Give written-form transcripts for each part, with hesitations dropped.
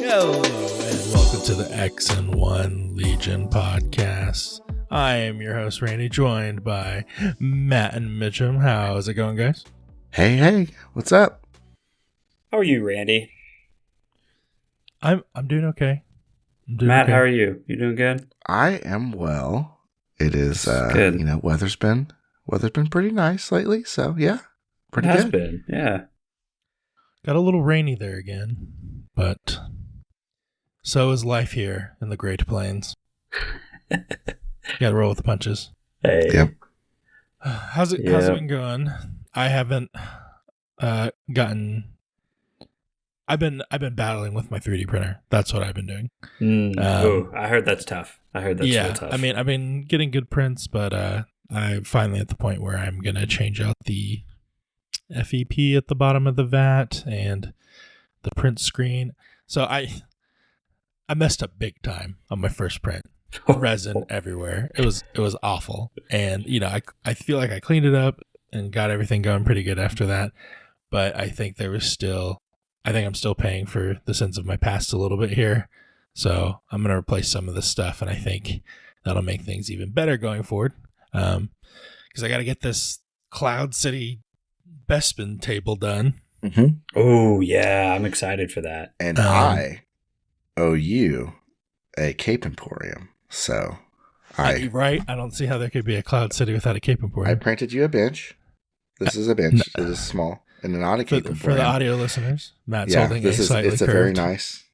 Hello, and welcome to the X and One Legion podcast. I am your host, Randy, joined by Matt and Mitchum. How's it going, guys? Hey, what's up? How are you, Randy? I'm doing okay. Matt, okay. How are you? You doing good? I am well. It is good. Weather's been pretty nice lately, so yeah. Pretty it has good. been, yeah. Got a little rainy there again, but so is life here in the Great Plains. Gotta roll with the punches. Hey. Yep. How's it been going? I haven't I've been battling with my 3D printer. That's what I've been doing. I heard that's tough. Real tough. I mean, I've been getting good prints, but I'm finally at the point where I'm gonna change out the FEP at the bottom of the vat and the print screen. So I messed up big time on my first print. Resin everywhere. It was awful. And I feel like I cleaned it up and got everything going pretty good after that. But I think I'm still paying for the sins of my past a little bit here. So I'm gonna replace some of this stuff, and I think that'll make things even better going forward. Because I got to get this Cloud City Bespin table done. Mm-hmm. Oh yeah, I'm excited for that. And I owe you a Cape Emporium. So right? I don't see how there could be a Cloud City without a Cape Emporium. I printed you a bench. This is a bench. It is small. And not a Cape Emporium. For the audio listeners, Matt's holding it's a very nice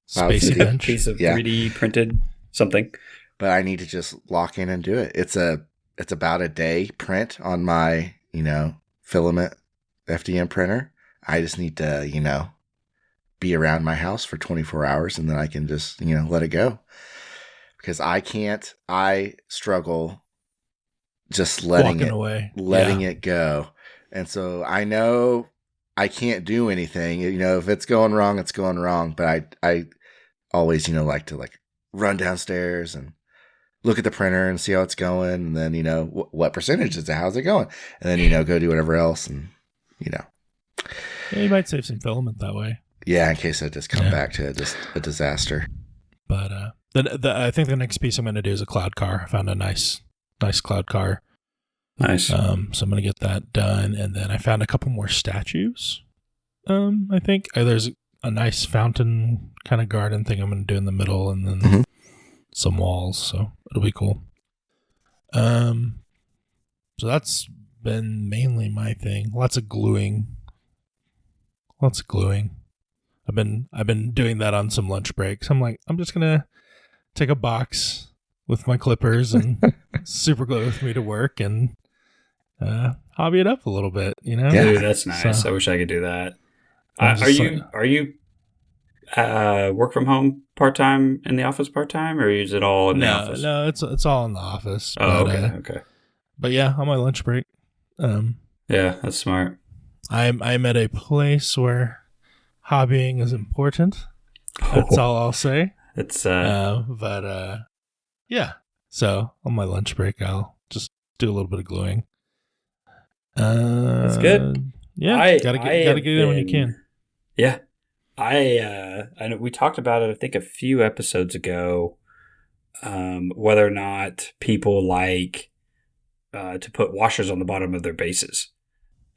spacey bench. Piece of 3D printed something. But I need to just lock in and do it. It's about a day print on my, filament FDM printer. I just need to, be around my house for 24 hours and then I can just, let it go. Because I struggle just letting it go. And so I know I can't do anything. If it's going wrong, it's going wrong. But I always, like to run downstairs and look at the printer and see how it's going. And then, what percentage is it? How's it going? And then, go do whatever else. And, Yeah, you might save some filament that way. Yeah, in case I just come back to a disaster. But I think the next piece I'm going to do is a cloud car. I found a nice cloud car. Nice. So I'm going to get that done. And then I found a couple more statues. I think there's a nice fountain kind of garden thing I'm going to do in the middle, and then some walls. So it'll be cool. So that's been mainly my thing. Lots of gluing. I've been doing that on some lunch breaks. I'm just going to take a box with my clippers and super glue with me to work and hobby it up a little bit, Yeah, dude, that's nice. So, I wish I could do that. Are you work from home part-time, in the office part-time, or is it all in the office? No, it's all in the office. Oh, okay. But yeah, on my lunch break. Yeah, that's smart. I'm at a place where hobbying is important. That's all I'll say. It's yeah. So on my lunch break, I'll just do a little bit of gluing. That's good. Yeah, gotta get in when you can. Yeah, I know we talked about it, I think, a few episodes ago. Whether or not people like to put washers on the bottom of their bases,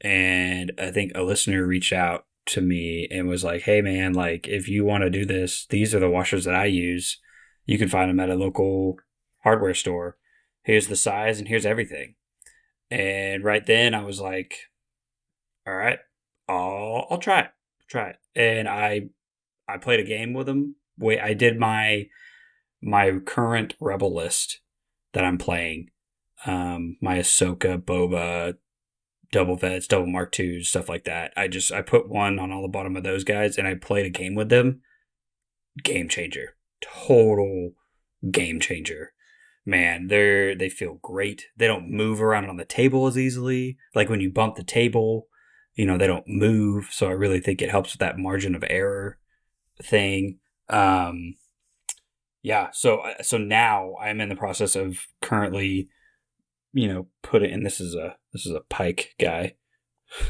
and I think a listener reached out to me and was like, "Hey, man, if you want to do this, these are the washers that I use. You can find them at a local hardware store. Here's the size and here's everything." And right then I was like, all right, I'll try it. And I played a game with them. I did my current Rebel list that I'm playing. My Ahsoka, Boba, double vets, double Mark IIs, stuff like that. I put one on all the bottom of those guys and I played a game with them. Game changer. Total game changer. Man, they feel great. They don't move around on the table as easily. Like when you bump the table, they don't move. So I really think it helps with that margin of error thing. Yeah. So now I'm in the process of currently, put it in. This is a Pike guy.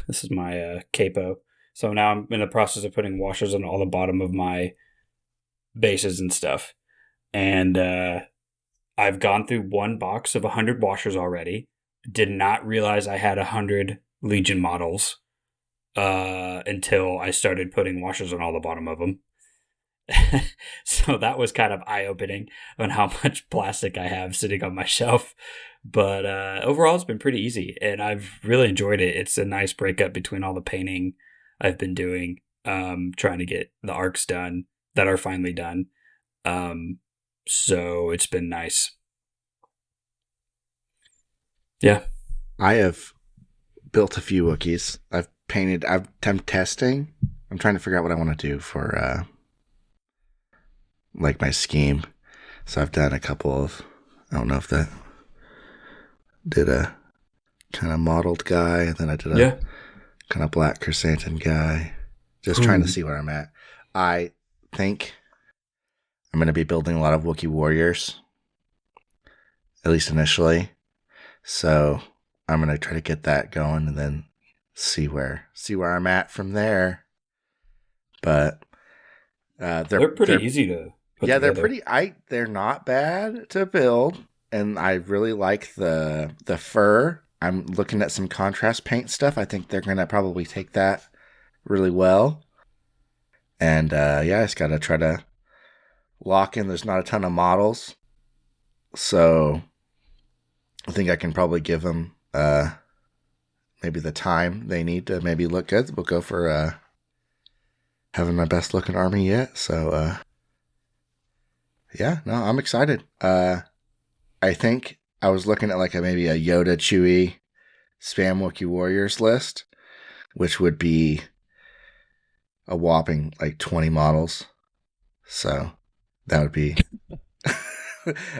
This is my capo. So now I'm in the process of putting washers on all the bottom of my bases and stuff. And I've gone through one box of 100 washers already. Did not realize I had 100 Legion models until I started putting washers on all the bottom of them. So that was kind of eye-opening on how much plastic I have sitting on my shelf. But overall, it's been pretty easy, and I've really enjoyed it. It's a nice breakup between all the painting I've been doing, trying to get the arcs done that are finally done. So it's been nice. Yeah. I have built a few Wookiees. I'm testing. I'm trying to figure out what I want to do for like my scheme. So I've done a couple of, I don't know if that did a kind of modeled guy, and then I did a kind of black chrysanthemum guy. Just trying to see where I'm at. I think I'm going to be building a lot of Wookiee warriors, at least initially. So I'm going to try to get that going and then see where I'm at from there. But they're pretty easy to put together. They're not bad to build, and I really like the fur. I'm looking at some contrast paint stuff. I think they're going to probably take that really well. And I just got to try to lock in. There's not a ton of models, so I think I can probably give them maybe the time they need to maybe look good. We'll go for having my best looking army yet. So I'm excited. I think I was looking at like maybe a Yoda, Chewie, Spam Wookiee Warriors list, which would be a whopping like 20 models. So that would be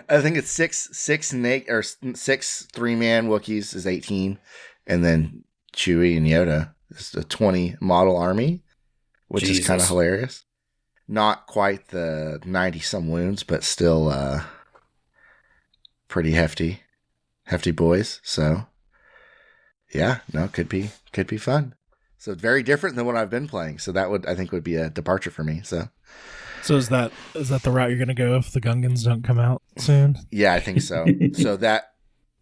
I think it's six 3-man Wookiees is 18, and then Chewie and Yoda is a 20 model army, which is kind of hilarious. Not quite the 90 some wounds, but still pretty hefty boys. So could be fun. So it's very different than what I've been playing. So that I think would be a departure for me. So is that the route you're going to go if the Gungans don't come out soon? Yeah, I think so. So that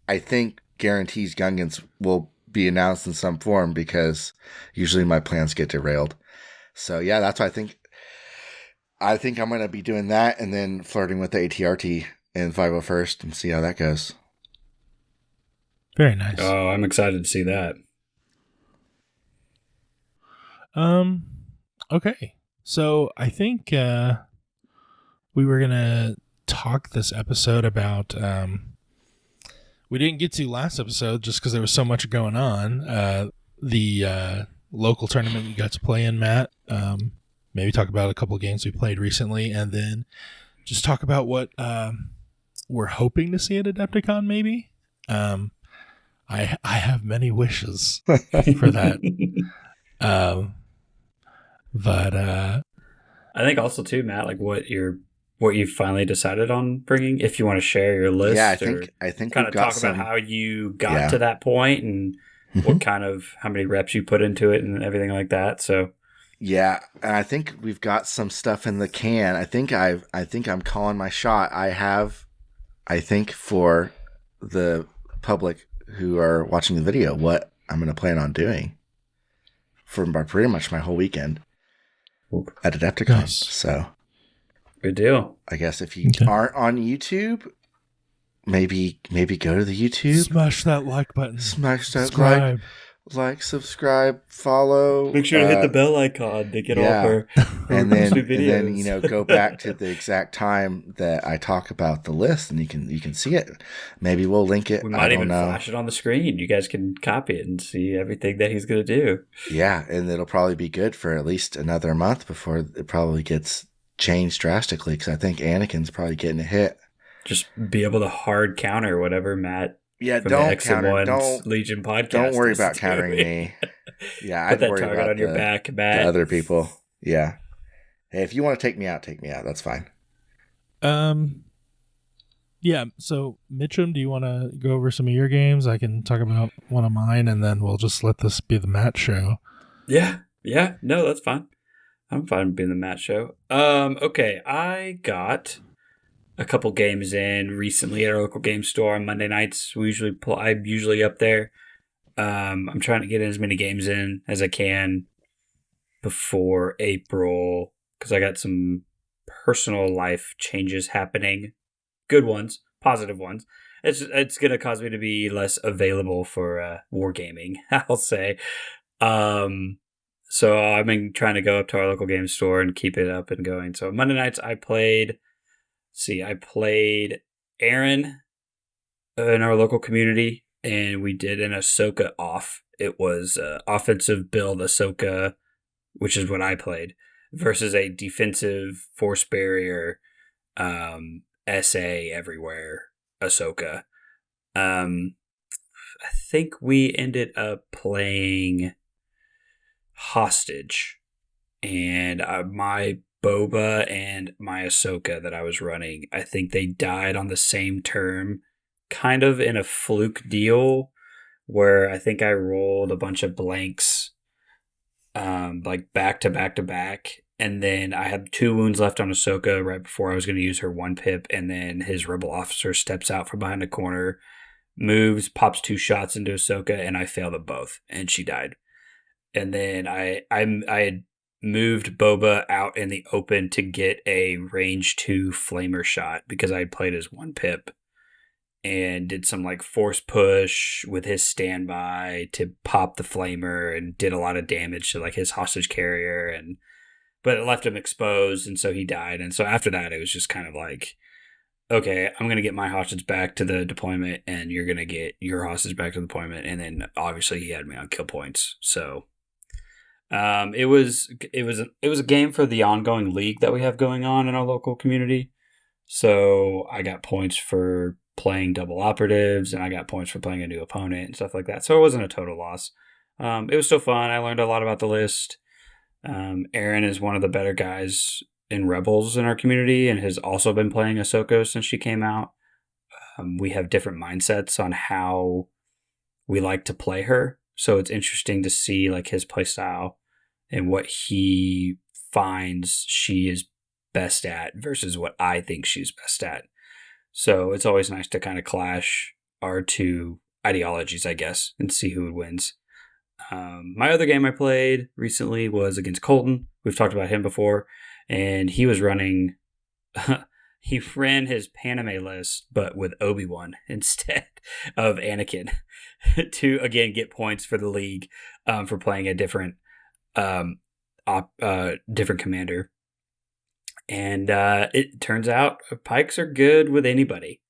I think guarantees Gungans will be announced in some form, because usually my plans get derailed. So yeah, that's what I think. I think I'm going to be doing that and then flirting with the ATRT in 501st and see how that goes. Very nice. Oh, I'm excited to see that. Okay. So I think we were going to talk this episode about, we didn't get to last episode just because there was so much going on. The local tournament you got to play in, Matt. Maybe talk about a couple of games we played recently, and then just talk about what we're hoping to see at Adepticon, maybe. I have many wishes for that. But I think also too, Matt, like what you finally decided on bringing, if you want to share your list. Yeah, I think kind of talk about how you got to that point and what kind of, how many reps you put into it and everything like that. So yeah, and I think we've got some stuff in the can. I think I'm calling my shot. I think for the public who are watching the video, what I'm going to plan on doing for pretty much my whole weekend at Adepticon. Nice. So good deal. I guess if you aren't on YouTube, maybe go to the YouTube. Smash that like button. Smash that subscribe. Like, subscribe, follow. Make sure to hit the bell icon to get all our and then videos. Go back to the exact time that I talk about the list, and you can see it. Maybe we'll link it. We might even flash it on the screen. You guys can copy it and see everything that he's going to do. Yeah, and it'll probably be good for at least another month before it probably gets changed drastically, because I think Anakin's probably getting a hit. Just be able to hard counter whatever Matt. Yeah, don't counter. Don't Legion podcast. Don't worry about countering me. Yeah, I'd worry about on your back, Matt. The other people. Yeah. Hey, if you want to take me out, take me out. That's fine. Yeah. So, Mitchum, do you want to go over some of your games? I can talk about one of mine, and then we'll just let this be the Matt show. Yeah. No, that's fine. I'm fine being the Matt show. Okay, I got a couple games in recently at our local game store on Monday nights. I'm usually up there. I'm trying to get as many games in as I can before April because I got some personal life changes happening. Good ones, positive ones. It's gonna cause me to be less available for wargaming, I'll say. Um, so I've been trying to go up to our local game store and keep it up and going. So Monday nights I played. I played Aaron in our local community, and we did an Ahsoka off. It was offensive build Ahsoka, which is what I played, versus a defensive force barrier SA everywhere Ahsoka. I think we ended up playing Hostage, and my Boba and my Ahsoka that I was running, I think they died on the same turn, kind of in a fluke deal where I think I rolled a bunch of blanks, like back to back to back. And then I had 2 wounds left on Ahsoka right before I was going to use her 1 pip. And then his rebel officer steps out from behind a corner, moves, pops 2 shots into Ahsoka, and I failed at both, and she died. And then I had moved Boba out in the open to get a range 2 flamer shot because I had played as 1 pip and did some like force push with his standby to pop the flamer and did a lot of damage to like his hostage carrier, but it left him exposed, and so he died. And so after that it was just kind of like, okay, I'm going to get my hostage back to the deployment and you're going to get your hostage back to the deployment. And then obviously he had me on kill points. So it was a game for the ongoing league that we have going on in our local community. So I got points for playing double operatives, and I got points for playing a new opponent and stuff like that. So it wasn't a total loss. It was still fun. I learned a lot about the list. Aaron is one of the better guys in Rebels in our community and has also been playing Ahsoka since she came out. We have different mindsets on how we like to play her. So it's interesting to see like his play style and what he finds she is best at versus what I think she's best at. So it's always nice to kind of clash our 2 ideologies, I guess, and see who wins. My other game I played recently was against Colton. We've talked about him before, and he was running. He ran his Paname list, but with Obi-Wan instead of Anakin, to again get points for the league for playing a different different commander. And it turns out pikes are good with anybody,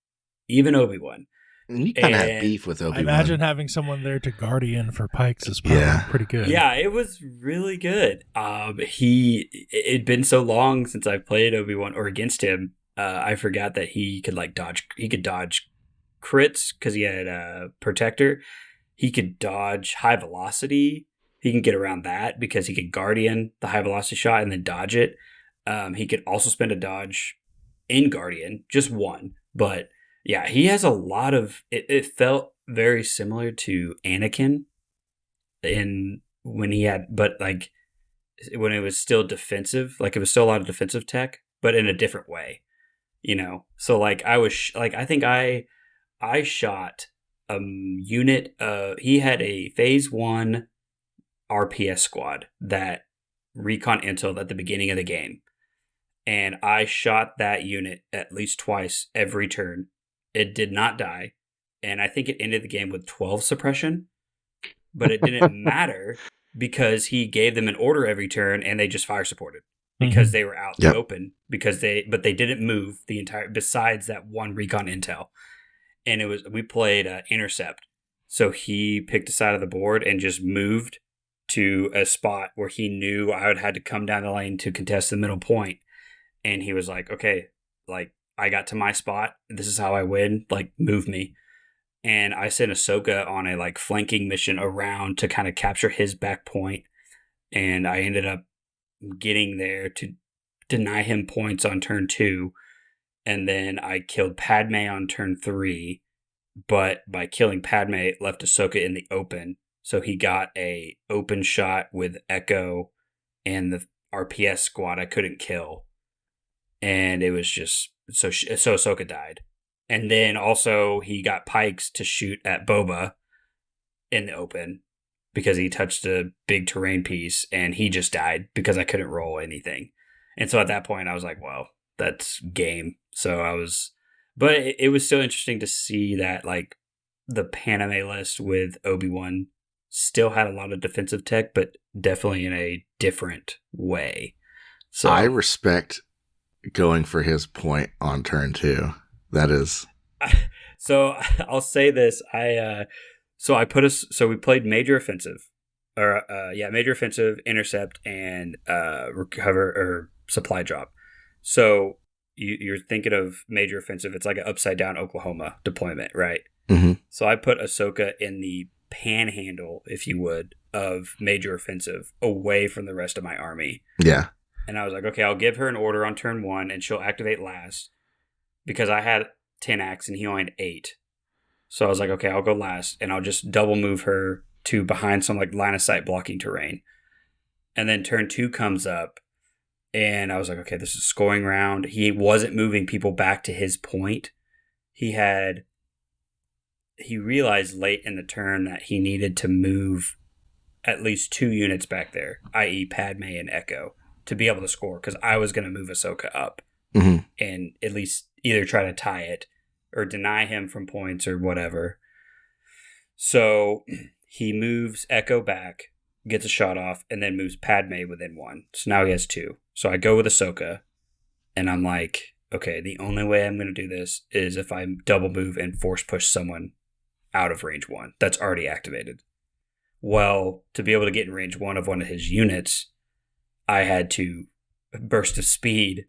even Obi-Wan. You kind of have beef with Obi-Wan. I imagine having someone there to guardian for pikes is probably pretty good. Yeah, it was really good. It'd been so long since I played Obi-Wan or against him. I forgot that he could dodge. He could dodge crits because he had a protector. He could dodge high velocity. He can get around that because he could guardian the high velocity shot and then dodge it. He could also spend a dodge in guardian, just 1, but yeah, he has a lot of. It felt very similar to Anakin, when he had, but like when it was still defensive, like it was still a lot of defensive tech, but in a different way, So like I was like I think I shot a unit. He had a phase 1 RPS squad that recon intel at the beginning of the game, and I shot that unit at least twice every turn. It did not die, and I think it ended the game with 12 suppression, but it didn't matter because he gave them an order every turn and they just fire supported because they were out in the open but they didn't move the entire, besides that 1 recon intel. And we played intercept. So he picked a side of the board and just moved to a spot where he knew I would have to come down the lane to contest the middle point. And he was like, okay, like, I got to my spot. This is how I win. Like, move me. And I sent Ahsoka on a like flanking mission around to kind of capture his back point. And I ended up getting there to deny him points on turn 2. And then I killed Padme on turn 3. But by killing Padme, it left Ahsoka in the open. So he got a open shot with Echo and RPS squad I couldn't kill, and it was just so Ahsoka died, and then also he got pikes to shoot at Boba in the open because he touched a big terrain piece, and he just died because I couldn't roll anything, and so at that point I was like, well, that's game. So I was, but it was still interesting to see that like the Paname list with Obi-Wan still had a lot of defensive tech, but definitely in a different way. So I respect going for his point on turn 2. That is. So I'll say this. So we played major offensive, major offensive, intercept, and recover or supply drop. So you're thinking of major offensive. It's like an upside down Oklahoma deployment, right? Mm-hmm. So I put Ahsoka in the panhandle, if you would, of major offensive, away from the rest of my army. Yeah. And I was like, okay, I'll give her an order on turn 1, and she'll activate last, because I had 10 acts and he only had 8. So I was like, okay, I'll go last, and I'll just double move her to behind some like line of sight blocking terrain. And then turn 2 comes up, and I was like, okay, this is a scoring round. He wasn't moving people back to his point. He realized late in the turn that he needed to move at least 2 units back there, i.e. Padme and Echo, to be able to score, because I was going to move Ahsoka up and at least either try to tie it or deny him from points or whatever. So he moves Echo back, gets a shot off, and then moves Padme within 1. So now he has 2. So I go with Ahsoka, and I'm like, okay, the only way I'm going to do this is if I double move and force push someone out of range 1 that's already activated. Well, to be able to get in range 1 of one of his units, I had to burst of speed.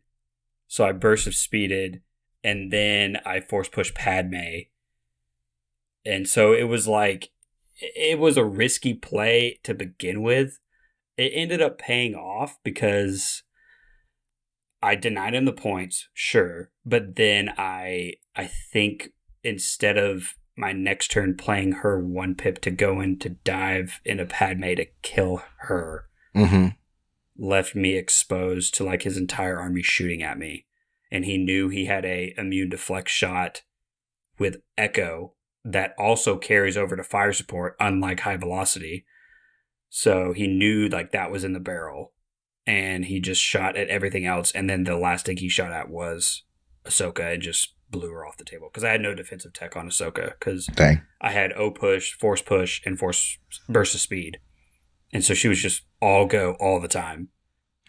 So I burst of speeded, and then I force push Padme. And so it was like, it was a risky play to begin with. It ended up paying off because I denied him the points, sure. But then I think instead of my next turn playing her 1 pip to go in to dive into Padme to kill her, left me exposed to like his entire army shooting at me. And he knew he had a immune deflect shot with Echo that also carries over to fire support, unlike high velocity. So he knew like that was in the barrel, and he just shot at everything else. And then the last thing he shot at was Ahsoka and just blew her off the table, because I had no defensive tech on Ahsoka, because I had O push, and force burst of speed. And so she was just all go all the time.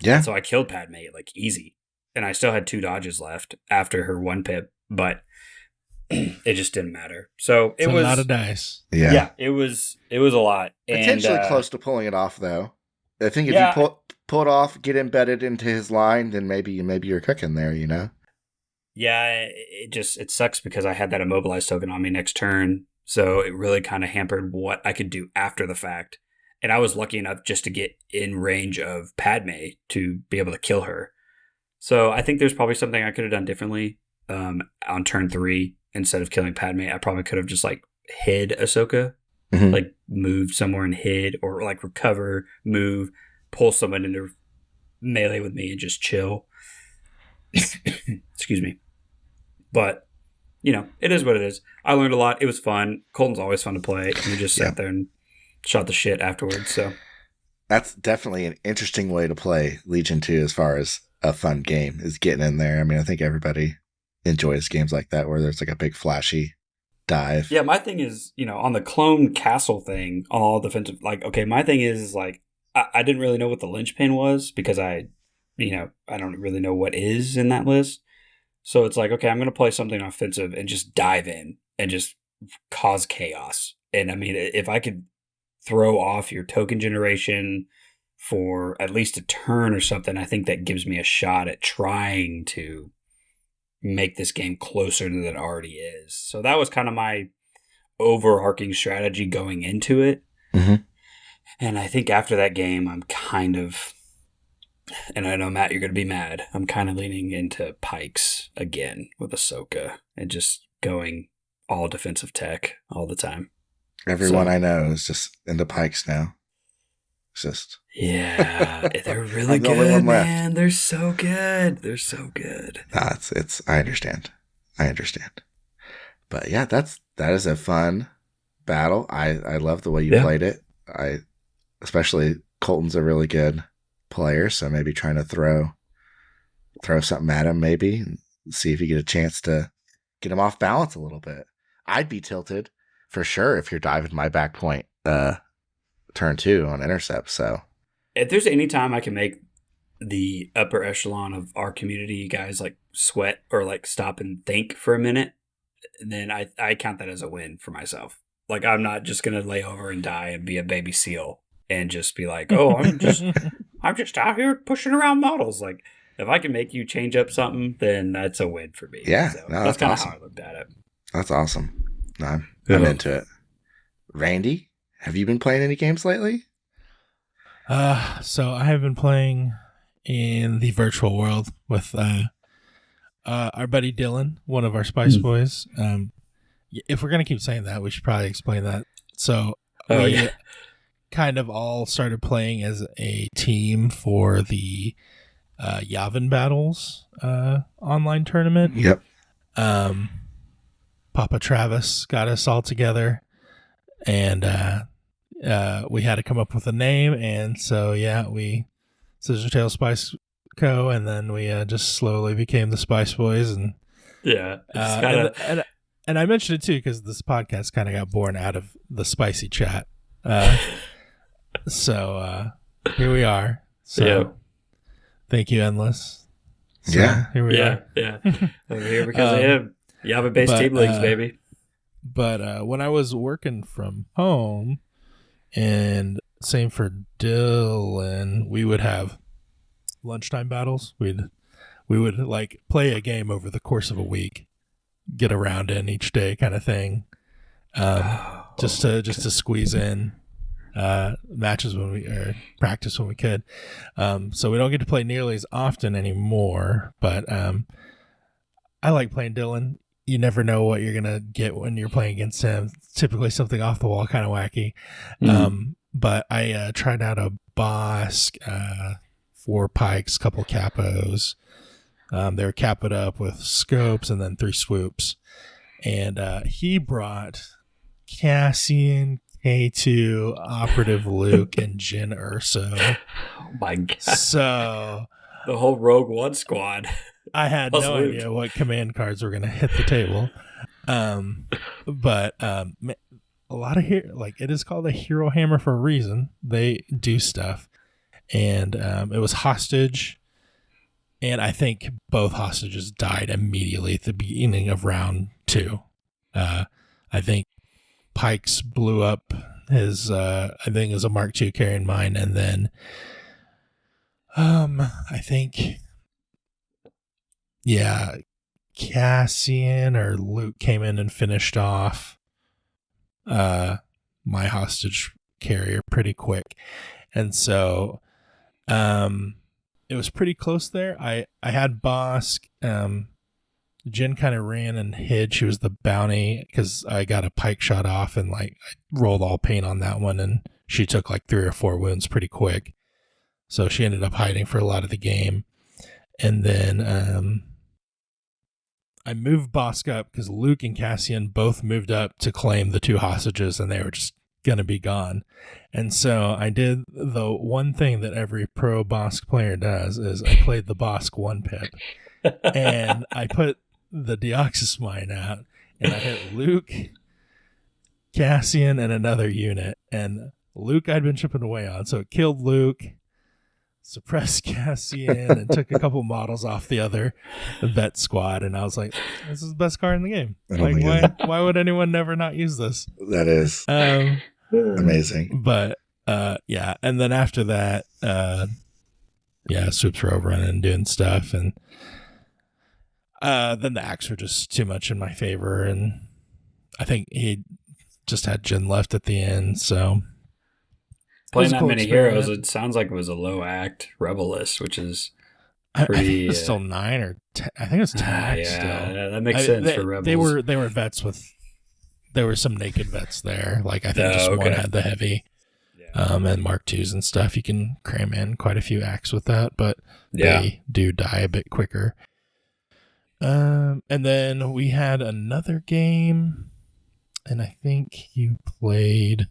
Yeah. And so I killed Padme like easy. And I still had 2 dodges left after her 1 pip, but it just didn't matter. So it was a lot of dice. Yeah. It was a lot. Potentially close to pulling it off, though. I think if you pull it off, get embedded into his line, then maybe you're cooking there, you know? Yeah, it sucks because I had that immobilized token on me next turn, so it really kind of hampered what I could do after the fact. And I was lucky enough just to get in range of Padme to be able to kill her. So I think there's probably something I could have done differently on turn 3. Instead of killing Padme, I probably could have just like hid Ahsoka, like moved somewhere and hid, or like recover, move, pull someone into melee with me and just chill. Excuse me. But, you know, it is what it is. I learned a lot. It was fun. Colton's always fun to play. And we just sat there and shot the shit afterwards. So that's definitely an interesting way to play Legion 2 as far as a fun game, is getting in there. I mean, I think everybody enjoys games like that where there's like a big flashy dive. Yeah, my thing is, you know, on the clone castle thing, on all defensive, like, okay, my thing is like, I didn't really know what the linchpin was, because I don't really know what is in that list. So it's like, okay, I'm going to play something offensive and just dive in and just cause chaos. And I mean, if I could throw off your token generation for at least a turn or something, I think that gives me a shot at trying to make this game closer than it already is. So that was kind of my overarching strategy going into it. And I think after that game, I'm kind of, and I know, Matt, you're going to be mad, I'm kind of leaning into pikes again with Ahsoka and just going all defensive tech all the time. Everyone I know is just into pikes now. It's just Yeah, they're really I'm the only good, one left. man. They're so good. They're so good. nah, it's. I understand. But yeah, that is a fun battle. I love the way you Yeah. played it. Especially Colton's a really good player, so maybe trying to throw something at him, maybe and see if you get a chance to get him off balance a little bit. I'd be tilted for sure if you're diving my back point turn 2 on intercept. So If there's any time I can make the upper echelon of our community guys like sweat or like stop and think for a minute, then I count that as a win for myself. Like, I'm not just gonna lay over and die and be a baby seal and just be like, oh, I'm just out here pushing around models. Like, if I can make you change up something, then that's a win for me. Yeah, so no, that's kind of awesome. how I looked at it. That's awesome. I'm into it. Randy, have you been playing any games lately? So I have been playing in the virtual world with our buddy Dylan, one of our Spice Boys. If we're gonna keep saying that, we should probably explain that. So we kind of all started playing as a team for the Yavin Battles online tournament. Yep. Papa Travis got us all together, and we had to come up with a name, and so we Scissortail Spice Co, and then we just slowly became the Spice Boys, and it's kinda... and I mentioned it too because this podcast kind of got born out of the spicy chat. So here we are. So thank you, Endless. So here we are. Yeah. I'm here because of him. Java-based team leagues, baby. But when I was working from home, and same for Dylan, we would have lunchtime battles. We would like play a game over the course of a week, get around in each day, kind of thing. Just to squeeze in matches when we practice when we could. So we don't get to play nearly as often anymore. But I like playing Dylan. You never know what you're gonna get when you're playing against him. It's typically something off the wall, kind of wacky. But I tried out a Bosk, 4 pikes, couple capos. They were capoed up with scopes and then 3 swoops. And he brought Cassian, K2, Operative Luke, and Jin Urso. Oh my god. So the whole Rogue One squad. I had no idea what command cards were going to hit the table. But a lot of it is called a Hero Hammer for a reason. They do stuff. And it was hostage. And I think both hostages died immediately at the beginning of round 2. I think Pikes blew up his, I think it was a Mark II carrying mine. And then I think, Cassian or Luke came in and finished off my hostage carrier pretty quick. And so it was pretty close there. I had Bosk. Jen kind of ran and hid. She was the bounty because I got a pike shot off and I rolled all paint on that one, and she took 3 or 4 wounds pretty quick. So she ended up hiding for a lot of the game. And then I moved Bosk up because Luke and Cassian both moved up to claim the 2 hostages, and they were just going to be gone. And so I did the one thing that every pro Bosk player does is I played the Bosk 1 pip. And I put the Deoxys mine out, and I hit Luke, Cassian, and another unit. And Luke I'd been chipping away on, so it killed Luke, suppressed Cassian, and took a couple models off the other vet squad. And I was like, this is the best card in the game. Why would anyone never not use this? That is amazing. But and then after that, swoops were overrunning and doing stuff, and then the acts were just too much in my favor, and I think he just had Jin left at the end, so playing that many heroes, it sounds like it was a low act rebel list, which is pretty. I think it was still 9 or 10. I think it was 10 acts still. Yeah, that makes sense for rebels. They were vets with. There were some naked vets there. I think just one had the heavy. and Mark IIs and stuff. You can cram in quite a few acts with that, but Yeah. they do die a bit quicker. And then we had another game, and I think you played.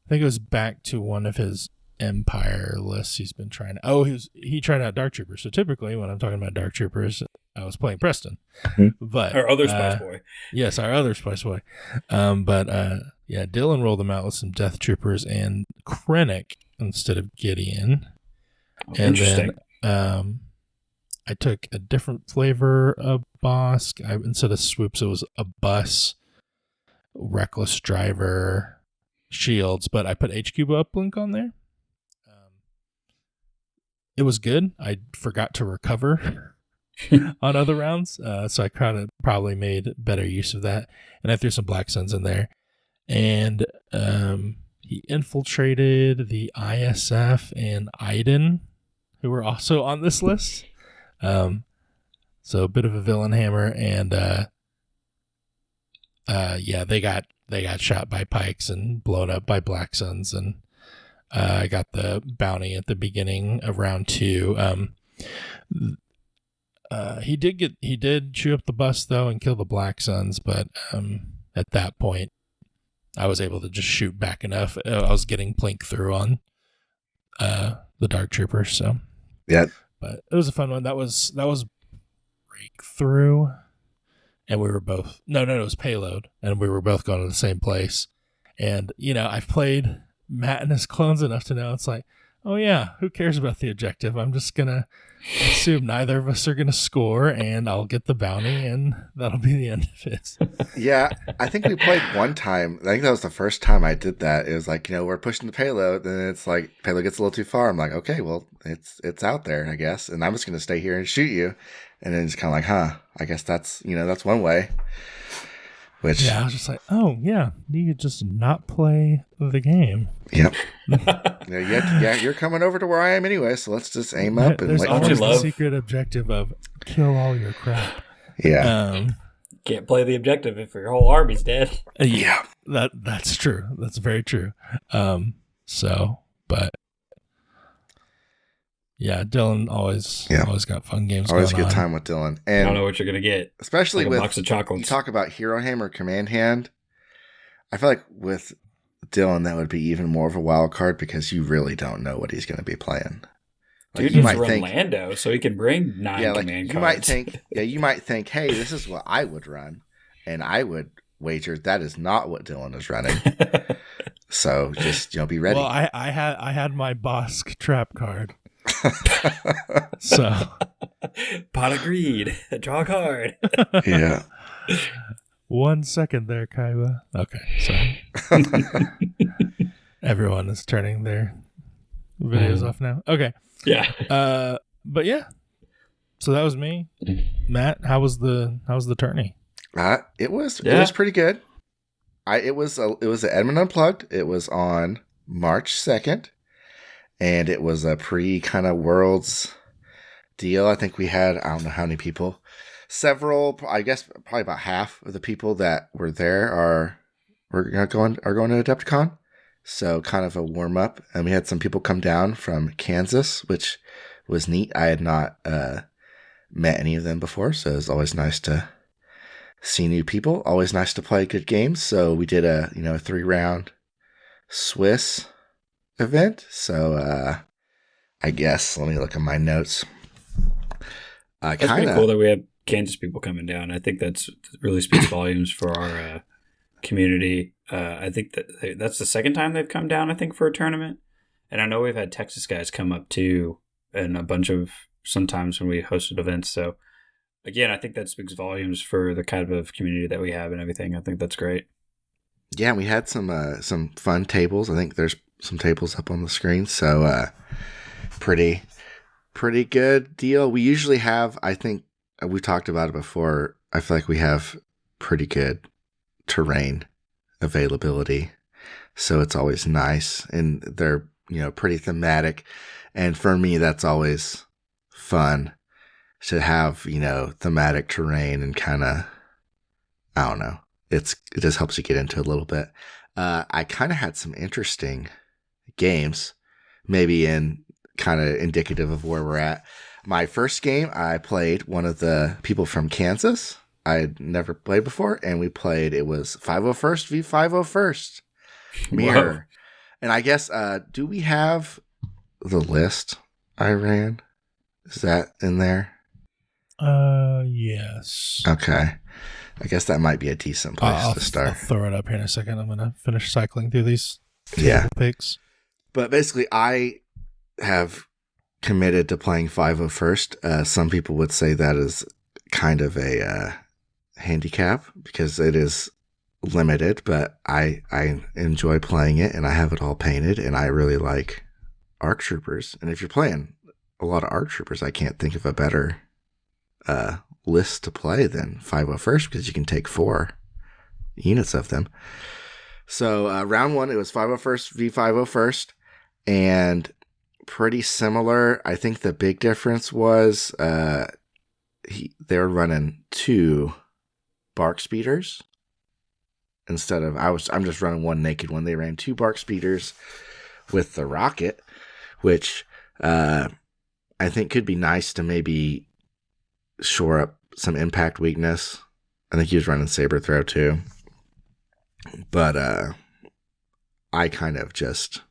I think it was back to one of his Empire lists he's been trying to. Oh, he tried out Dark Troopers. So typically, when I'm talking about Dark Troopers, I was playing Preston, but Our other Spice Boy. Yes, our other Spice Boy. Yeah, Dylan rolled them out with some Death Troopers and Krennic instead of Gideon. Oh, And interesting. then I took a different flavor of Bosk. Instead of swoops, it was a bus, reckless driver, shields, but I put HQ uplink on there. It was good. I forgot to recover on other rounds, so I kind of probably made better use of that. And I threw some Black Suns in there. And he infiltrated the ISF and Iden, who were also on this list. So a bit of a villain hammer, and they got shot by pikes and blown up by Black Suns, and I got the bounty at the beginning of round 2. He did chew up the bus though and kill the Black Suns, but at that point I was able to just shoot back enough. I was getting plink through on the Dark Troopers, so Yeah. but it was a fun one. That was breakthrough, and we were both it was payload, and we were both going to the same place. And I've played Matt and his clones enough to know it's like, oh yeah, who cares about the objective? I'm just gonna assume neither of us are gonna score, and I'll get the bounty, and that'll be the end of it. Yeah, I think we played one time. I think that was the first time I did that. It was like, we're pushing the payload, and it's like payload gets a little too far. I'm like, okay, well, it's out there, I guess, and I'm just gonna stay here and shoot you. And then it's kind of like, I guess that's that's one way. Which I was just like, oh yeah, you could just not play the game. Yep. You're coming over to where I am anyway, so let's just aim up and There's wait. always the secret objective of kill all your crap. Yeah. Can't play the objective if your whole army's dead. Yeah, that's true. That's very true. But yeah, Dylan always got fun games. Always going good on. time with Dylan, I and don't know what you're gonna get. especially Like a with box of chocolates. You talk about Hero Hammer, Command Hand. I feel like with Dylan that would be even more of a wild card because you really don't know what he's going to be playing. Like, Dude, you might run Lando, so he can bring 9 command cards. You might think, hey, this is what I would run, and I would wager that is not what Dylan is running. So just be ready. Well, I had my Bosk trap card. So Pot of greed. Draw a card. Yeah. 1 second there, Kaiba. Okay, sorry. Everyone is turning their videos off now. Okay. Yeah. But yeah. So that was me. Matt, how was the tourney? It was pretty good. It was the Edmund Unplugged. It was on March 2nd, and it was a pre kind of Worlds deal. I think we had, I don't know how many people. Several, I guess probably about half of the people that were there are going to Adepticon. So kind of a warm up. And we had some people come down from Kansas, which was neat. I had not met any of them before, so it was always nice to see new people. Always nice to play good games. So we did a 3-round Swiss event. So I guess let me look at my notes. It's pretty cool that we have Kansas people coming down. I think that's really speaks volumes for our community. I think that's the second time they've come down, I think, for a tournament. And I know we've had Texas guys come up too, and a bunch of sometimes when we hosted events. So again, I think that speaks volumes for the kind of community that we have and everything. I think that's great. Yeah, we had some fun tables. I think there's some tables up on the screen. So pretty good deal. We usually have, I think, we talked about it before. I feel like we have pretty good terrain availability, so it's always nice, and they're pretty thematic. And for me, that's always fun to have thematic terrain and kind of, I don't know. It just helps you get into it a little bit. I kind of had some interesting games, maybe in kind of indicative of where we're at. My first game, I played one of the people from Kansas I had never played before, and we played, it was 501st v 501st Mirror. Whoa. And I guess, do we have the list I ran? Is that in there? Yes. Okay. I guess that might be a decent place to start. I'll throw it up here in a second. I'm going to finish cycling through these Yeah. picks. But basically, I have committed to playing 501st. Some people would say that is kind of a handicap because it is limited, but I enjoy playing it, and I have it all painted, and I really like ARC Troopers. And if you're playing a lot of ARC Troopers, I can't think of a better list to play than 501st because you can take 4 units of them. So round 1, it was 501st v 501st, and pretty similar. I think the big difference was they were running 2 bark speeders instead of I'm just running 1 naked one. They ran 2 bark speeders with the rocket, which I think could be nice to maybe shore up some impact weakness. I think he was running saber throw too. But I kind of just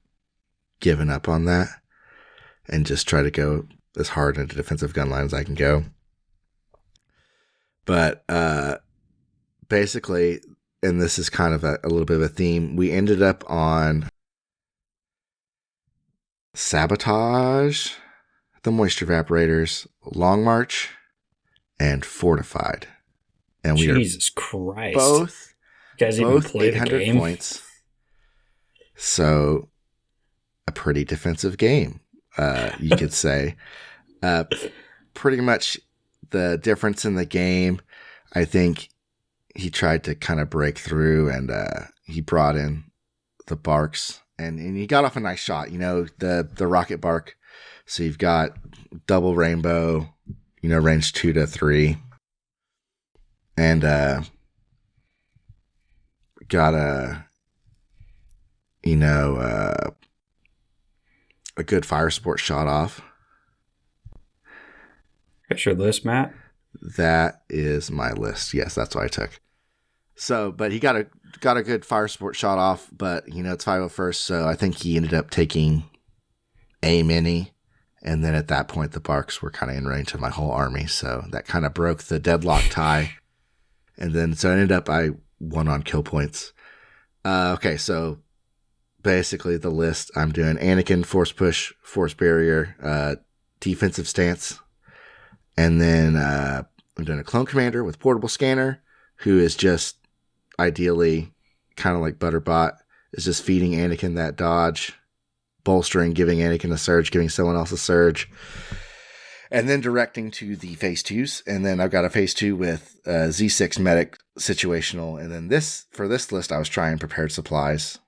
given up on that and just try to go as hard into defensive gun line as I can go. But basically, and this is kind of a little bit of a theme, we ended up on Sabotage, the Moisture Evaporators, Long March, and Fortified. And we Jesus Christ. Both you guys even played 800 the game? points. So a pretty defensive game, you could say. Pretty much the difference in the game, I think he tried to kind of break through, and he brought in the barks, and he got off a nice shot, the rocket bark. So you've got double rainbow, range 2 to 3, and got a good fire support shot off. That's your list, Matt? That is my list. Yes, that's what I took. So, but he got a good fire support shot off, but it's 501st, so I think he ended up taking a mini, and then at that point the barks were kind of in range of my whole army, so that kind of broke the deadlock tie. And then so I ended up I won on kill points. Okay, so basically the list I'm doing: Anakin, force push, force barrier, defensive stance, and then I'm doing a clone commander with portable scanner, who is just ideally kind of like Butterbot, is just feeding Anakin that dodge, bolstering, giving Anakin a surge, giving someone else a surge, and then directing to the phase 2s. And then I've got a phase 2 with Z6 medic situational. And then for this list, I was trying prepared supplies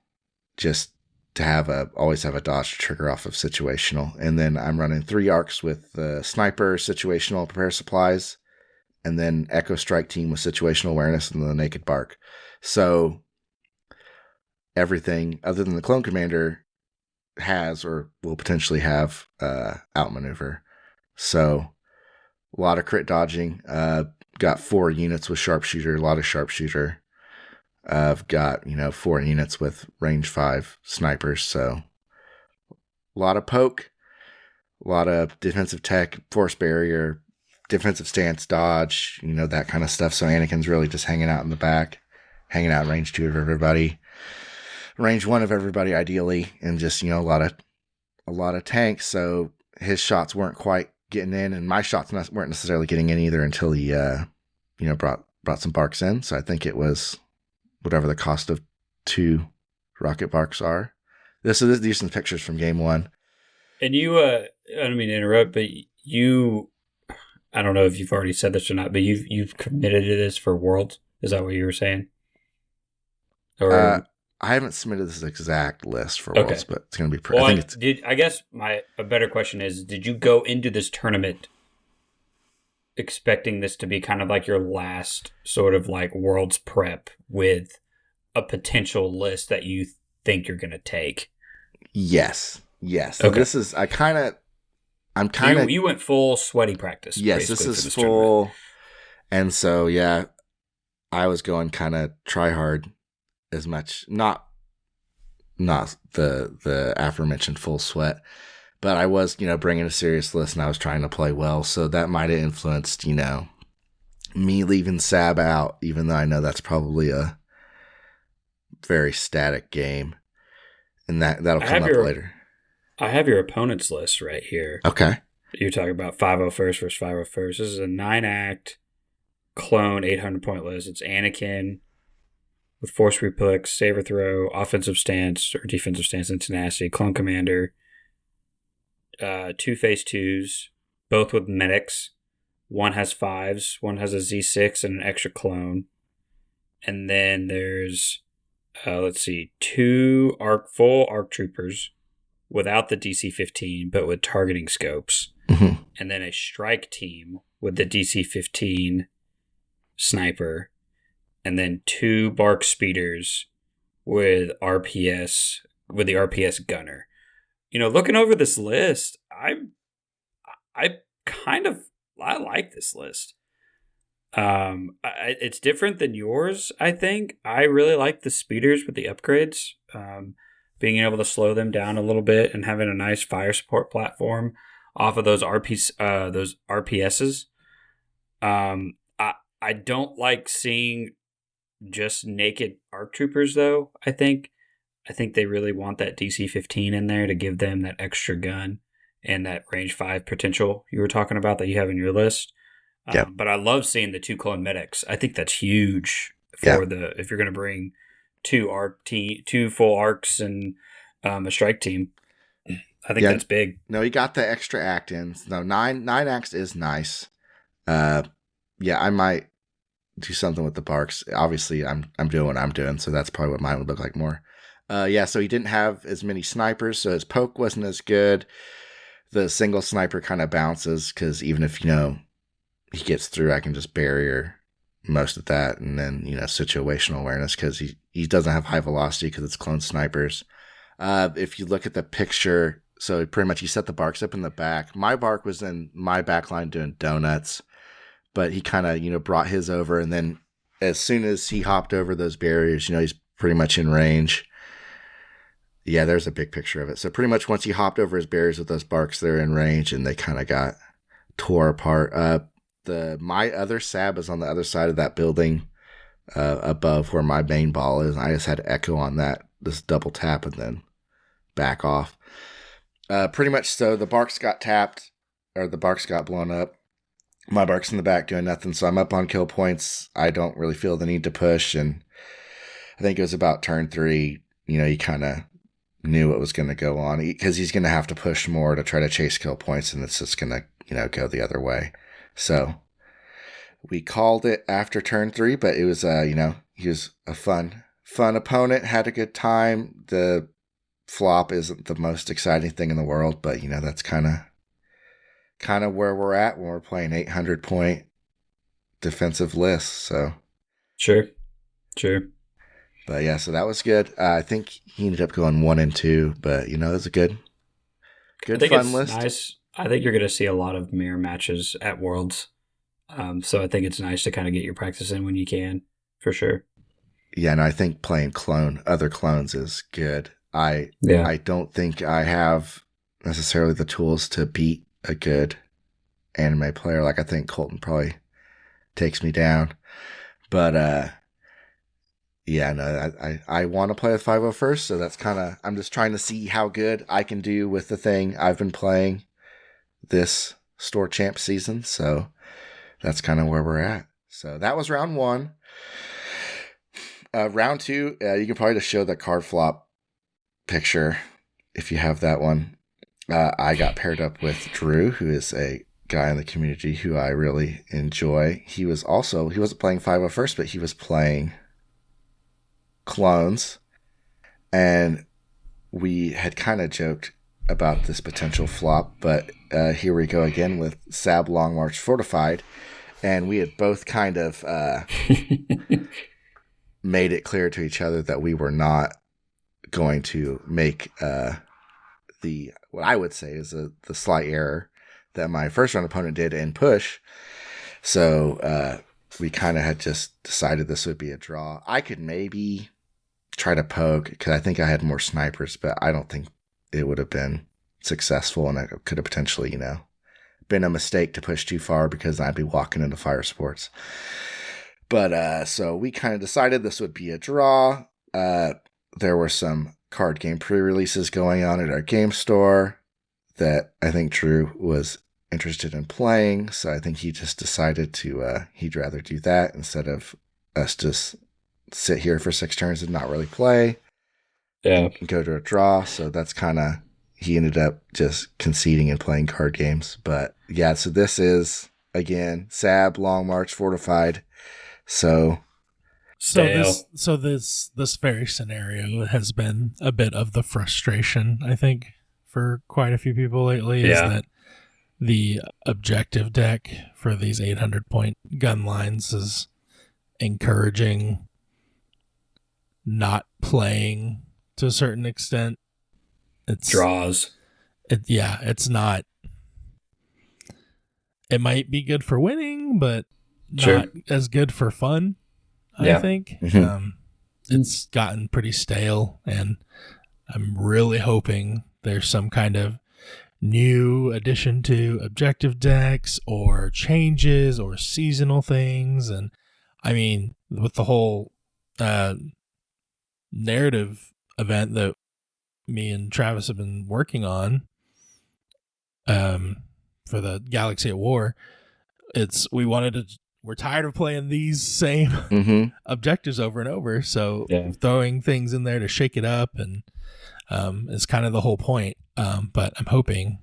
just to always have a dodge to trigger off of situational. And then I'm running 3 arcs with sniper, situational, prepared supplies, and then Echo Strike team with situational awareness and the naked bark. So everything other than the clone commander has or will potentially have outmaneuver. So a lot of crit dodging. Got 4 units with sharpshooter, a lot of sharpshooter. I've got 4 units with range 5 snipers. So a lot of poke, a lot of defensive tech, force barrier, defensive stance, dodge, that kind of stuff. So Anakin's really just hanging out in the back, hanging out in range 2 of everybody, range 1 of everybody ideally, and just a lot of tanks. So his shots weren't quite getting in, and my shots weren't necessarily getting in either until he brought some barks in. So I think it was whatever the cost of 2 rocket barks are. These are some pictures from game 1. And you, I don't mean to interrupt, but I don't know if you've already said this or not, but you've committed to this for Worlds. Is that what you were saying? Or I haven't submitted this exact list for Okay. Worlds, but it's going to be. well, I think it's. I guess a better question is: did you go into this tournament expecting this to be kind of like your last sort of like Worlds prep with a potential list that you think you're going to take. Yes. So Okay. this is, You went full sweaty practice. Yes, this is this full. tournament. And so, yeah, I was going kind of try hard as much, not the aforementioned full sweat, but I was, bringing a serious list and I was trying to play well. So that might have influenced, me leaving Sab out, even though I know that's probably a very static game. And that'll come up later. I have your opponent's list right here. Okay. You're talking about 501st versus 501st. This is a 9-act clone 800-point list. It's Anakin with Force Replex, Saber Throw, Offensive Stance or Defensive Stance and Tenacity, Clone Commander, 2 Phase 2s, both with medics. One has 5s, one has a Z6 and an extra clone. And then there's, 2 full ARC Troopers without the DC-15, but with targeting scopes. Mm-hmm. And then a strike team with the DC-15 sniper. And then 2 Bark Speeders with the RPS gunner. Looking over this list, I like this list. It's different than yours, I think. I really like the speeders with the upgrades. Being able to slow them down a little bit and having a nice fire support platform off of those RPSs. I don't like seeing just naked ARC Troopers, though. I think they really want that DC-15 in there to give them that extra gun and that range 5 potential you were talking about that you have in your list. Yep. But I love seeing the 2 clone medics. I think that's huge for if you're going to bring 2 full arcs and a strike team. I think that's big. No, you got the extra act-ins. No, 9 acts is nice. I might do something with the Barks. Obviously, I'm doing what I'm doing, so that's probably what mine would look like more. So he didn't have as many snipers, so his poke wasn't as good. The single sniper kind of bounces, because even if, he gets through, I can just barrier most of that. And then, situational awareness, because he doesn't have high velocity because it's clone snipers. If you look at the picture, so pretty much he set the Barks up in the back. My Bark was in my back line doing donuts, but he kind of, brought his over. And then as soon as he hopped over those barriers, he's pretty much in range. Yeah, there's a big picture of it. So pretty much once he hopped over his barriers with those Barks, they're in range, and they kind of got tore apart. My other Sab is on the other side of that building, above where my main ball is. I just had to echo on that, this double tap, and then back off. Pretty much so the Barks got tapped, or the Barks got blown up. My Bark's in the back doing nothing, so I'm up on kill points. I don't really feel the need to push, and I think it was about turn 3, he kind of knew what was going to go on, because he's going to have to push more to try to chase kill points, and it's just going to, go the other way. So we called it after turn 3, but it was, he was a fun opponent, had a good time. The flop isn't the most exciting thing in the world, but, that's kind of where we're at when we're playing 800-point defensive lists. So Sure. But yeah, so that was good. I think he ended up going 1 and 2, but it was a good fun list. Nice. I think you're going to see a lot of mirror matches at Worlds. So I think it's nice to kind of get your practice in when you can, for sure. Yeah, and I think playing other clones is good. I don't think I have necessarily the tools to beat a good anime player. Like, I think Colton probably takes me down. But I want to play with 501st, so that's I'm just trying to see how good I can do with the thing I've been playing this store champ season. So that's kind of where we're at. So that was round 1. Round 2, you can probably just show the card flop picture if you have that one. I got paired up with Drew, who is a guy in the community who I really enjoy. He wasn't playing 501st, but he was playing clones, and we had kind of joked about this potential flop, but here we go again with Sab Long March Fortified, and we had both kind of made it clear to each other that we were not going to make the what I would say is the slight error that my first round opponent did in push. So we kind of had just decided this would be a draw. I could maybe try to poke because I think I had more snipers, but I don't think it would have been successful, and it could have potentially, been a mistake to push too far because I'd be walking into fire sports. But so we kind of decided this would be a draw. There were some card game pre-releases going on at our game store that I think Drew was interested in playing, so I think he just decided he'd rather do that instead of us just sit here for 6 turns and not really play. Yeah. And go to a draw. So that's kind of, he ended up just conceding and playing card games. But yeah, so this is, again, Sab, Long March, Fortified. So this very scenario has been a bit of the frustration, I think, for quite a few people lately, is that the objective deck for these 800-point gun lines is encouraging not playing to a certain extent. It's draws. It's not. It might be good for winning, but not as good for fun, I think. Mm-hmm. It's gotten pretty stale, and I'm really hoping there's some kind of new addition to objective decks or changes or seasonal things. And I mean, with the whole narrative event that me and Travis have been working on for the Galaxy at War, we're tired of playing these same objectives over and over, so throwing things in there to shake it up and is kind of the whole point. But I'm hoping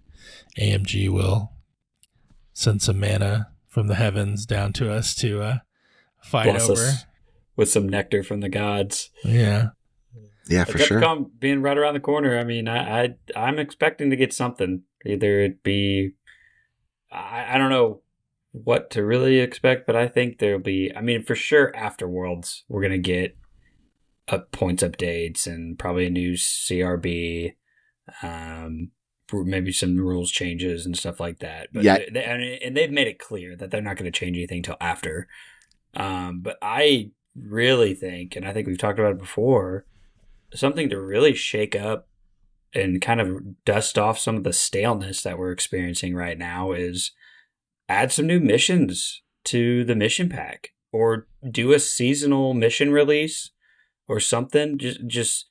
AMG will send some mana from the heavens down to us to fight Bless over us with some nectar from the gods. Yeah, for sure. Adepticon being right around the corner. I mean, I'm expecting to get something. Either it be, I don't know what to really expect, but I think there'll be. I mean, for sure, after Worlds, we're gonna get points updates and probably a new CRB, maybe some rules changes and stuff like that. But and they've made it clear that they're not going to change anything till after. But I really think, and I think we've talked about it before, something to really shake up and kind of dust off some of the staleness that we're experiencing right now is add some new missions to the mission pack, or do a seasonal mission release or something. Just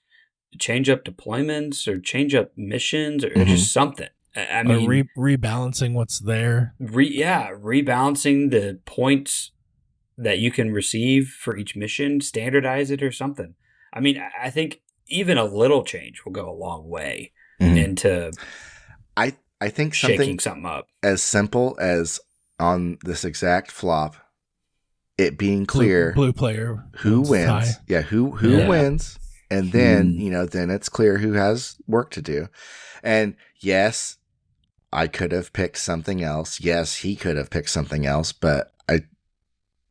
change up deployments or change up missions or just something. I mean, rebalancing what's there. Rebalancing the points that you can receive for each mission, standardize it or something. I mean, I think even a little change will go a long way into I think shaking something up. As simple as on this exact flop, it being clear blue player who wins. High. Yeah, who wins, and then then it's clear who has work to do. And yes, I could have picked something else. Yes, he could have picked something else, but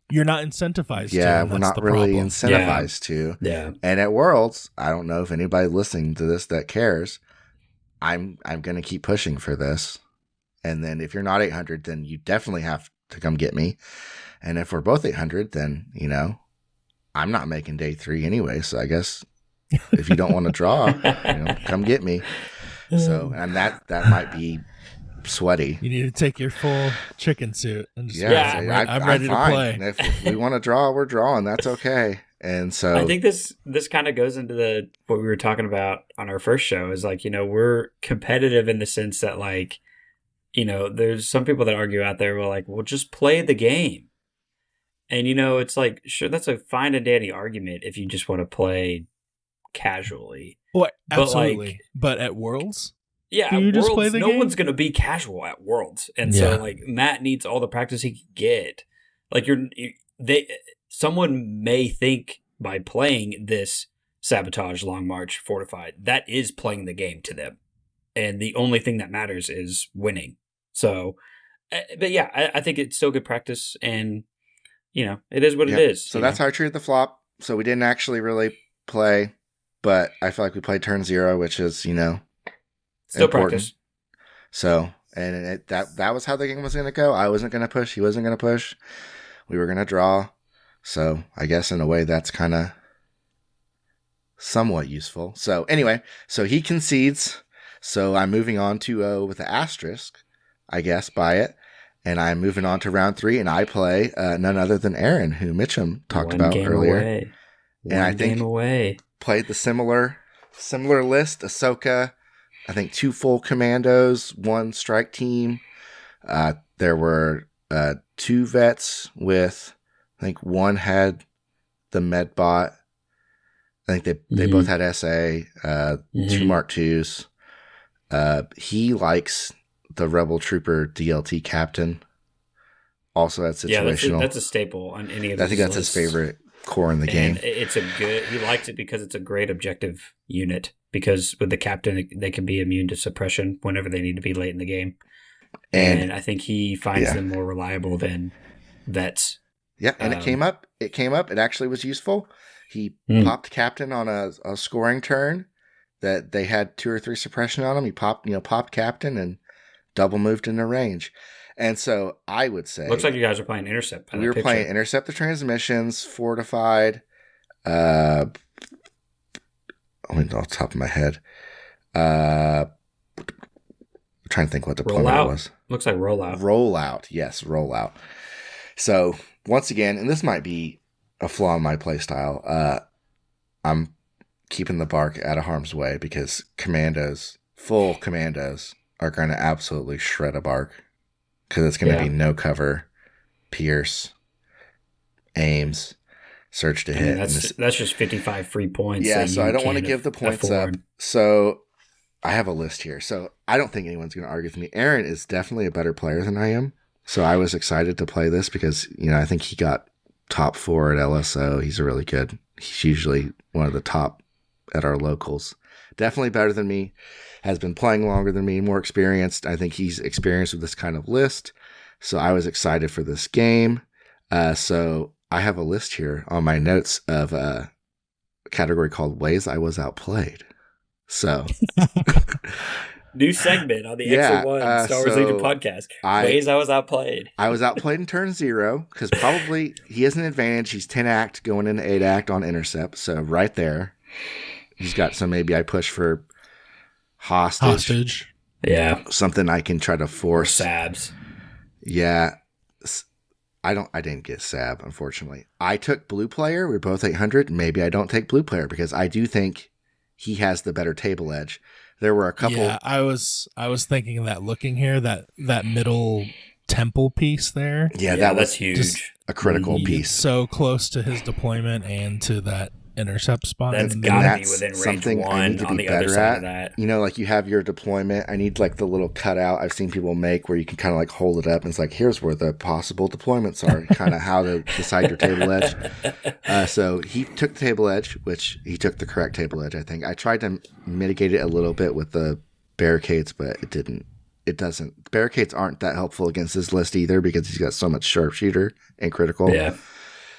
you're not incentivized to. Yeah, we're not really problem. incentivized to. Yeah. And at Worlds, I don't know if anybody listening to this that cares. I'm going to keep pushing for this. And then if you're not 800, then you definitely have to come get me. And if we're both 800, then, I'm not making day 3 anyway. So I guess if you don't want to draw, come get me. So, and that might be sweaty. You need to take your full chicken suit and just I'm ready to play. And if we want to draw, we're drawing. That's okay. And so I think this kind of goes into what we were talking about on our first show is like, we're competitive in the sense that like, there's some people that argue out there, well, just play the game. And, it's like, sure, that's a fine and dandy argument if you just want to play casually. Well, absolutely. But at Worlds? Yeah, at Worlds, no one's going to be casual at Worlds. And so, like, Matt needs all the practice he can get. Like, someone may think by playing this Sabotage, Long March, Fortified, that is playing the game to them. And the only thing that matters is winning. So, but yeah, I think it's still good practice. And, it is what it is. So that's how I treated the flop. So we didn't actually really play, but I feel like we played turn 0, which is, Still important. practice. So, and that was how the game was going to go. I wasn't going to push. He wasn't going to push. We were going to draw. So I guess in a way that's kind of somewhat useful. So anyway, so he concedes. So I'm moving on to with the asterisk, I guess, by it. And I'm moving on to round 3, and I play none other than Aaron, who Mitchum talked about earlier. Away. And I think game away. Played the similar list. Ahsoka, I think 2 full commandos, 1 strike team. There were 2 vets with, I think 1 had the medbot. I think they both had SA, 2 Mark IIs. He likes the Rebel Trooper DLT captain. Also, that's situational. Yeah, that's a staple on any of. I think that's his favorite core in the game. He likes it because it's a great objective unit. Because with the captain, they can be immune to suppression whenever they need to be late in the game. And I think he finds them more reliable than vets. Yeah, and it came up. It actually was useful. He popped captain on a scoring turn that they had 2 or 3 suppression on him. He popped captain and double moved into range. And so I would say, looks like you guys are playing intercept. We were playing intercept the transmissions, fortified. I mean, off the top of my head, I'm trying to think what deployment was. Looks like rollout. Rollout, yes, rollout. So once again, and this might be a flaw in my playstyle, I'm keeping the bark out of harm's way because full commandos, are going to absolutely shred a bark because it's going to be no cover, pierce, aims, surge to hit. That's just 55 free points. Yeah, so I don't want to give the points up. So I have a list here. So I don't think anyone's going to argue with me. Aaron is definitely a better player than I am. So I was excited to play this because, I think he got top 4 at LSO. He's he's usually one of the top at our locals. Definitely better than me. Has been playing longer than me, more experienced. I think he's experienced with this kind of list. So I was excited for this game. So I have a list here on my notes of a category called Ways I Was Outplayed. So new segment on the X1 Star Wars Legion podcast. Ways I was outplayed. I was outplayed in turn 0 because probably he has an advantage. He's 10 act going into 8 act on intercept. So right there, he's got some. Maybe I push for hostage. Yeah. Something I can try to force. Sabs. Yeah. I didn't get Sab, unfortunately. I took blue player. We're both 800. Maybe I don't take blue player because I do think he has the better table edge. There were a couple. Yeah, I was thinking that looking here, that middle temple piece there. Yeah, that's huge. A critical piece. So close to his deployment and to that intercept spot. That's gotta be within range 1 I need to be better at. Of that. Like you have your deployment. I need like the little cutout I've seen people make where you can kind of like hold it up and it's like, here's where the possible deployments are, kind of how to decide your table edge. So he took the table edge, which he took the correct table edge, I think. I tried to mitigate it a little bit with the barricades, but it doesn't. Barricades aren't that helpful against this list either because he's got so much sharpshooter and critical. Yeah.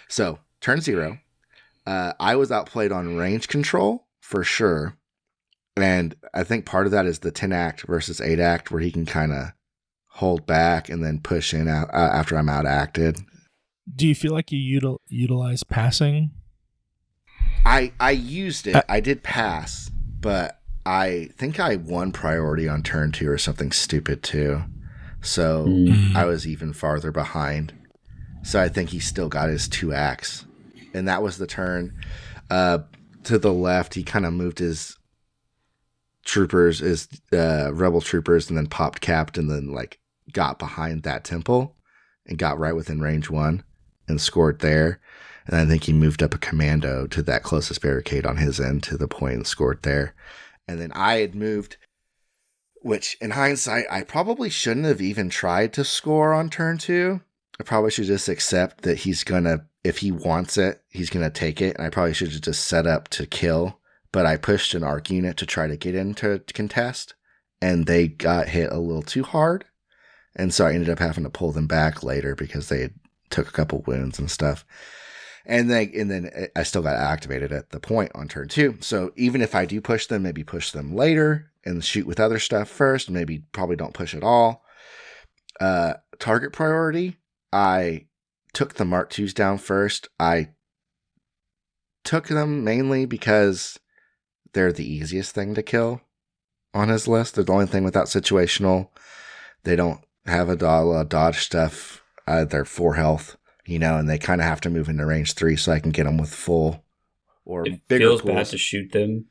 So turn 0. I was outplayed on range control for sure. And I think part of that is the 10 act versus 8 act where he can kind of hold back and then push in after I'm out acted. Do you feel like you utilize passing? I used it. I did pass, but I think I won priority on turn 2 or something stupid too. So I was even farther behind. So I think he still got his 2 acts. And that was the turn. To the left, he kind of moved his troopers, his rebel troopers, and then popped capped and then like got behind that temple and got right within range 1 and scored there. And I think he moved up a commando to that closest barricade on his end to the point and scored there. And then I had moved, which in hindsight, I probably shouldn't have even tried to score on turn 2. I probably should just accept that he's going to, if he wants it, he's going to take it. And I probably should have just set up to kill. But I pushed an arc unit to try to get into contest. And they got hit a little too hard. And so I ended up having to pull them back later because they took a couple wounds and stuff. And then I still got activated at the point on turn 2. So even if I do push them, maybe push them later and shoot with other stuff first. Maybe probably don't push at all. Target priority, I took the Mark IIs down first. I took them mainly because they're the easiest thing to kill on his list. They're the only thing without situational. They don't have a dodge stuff. They're 4 health, and they kind of have to move into range 3 so I can get them with full or it bigger feels pools. bad to shoot them,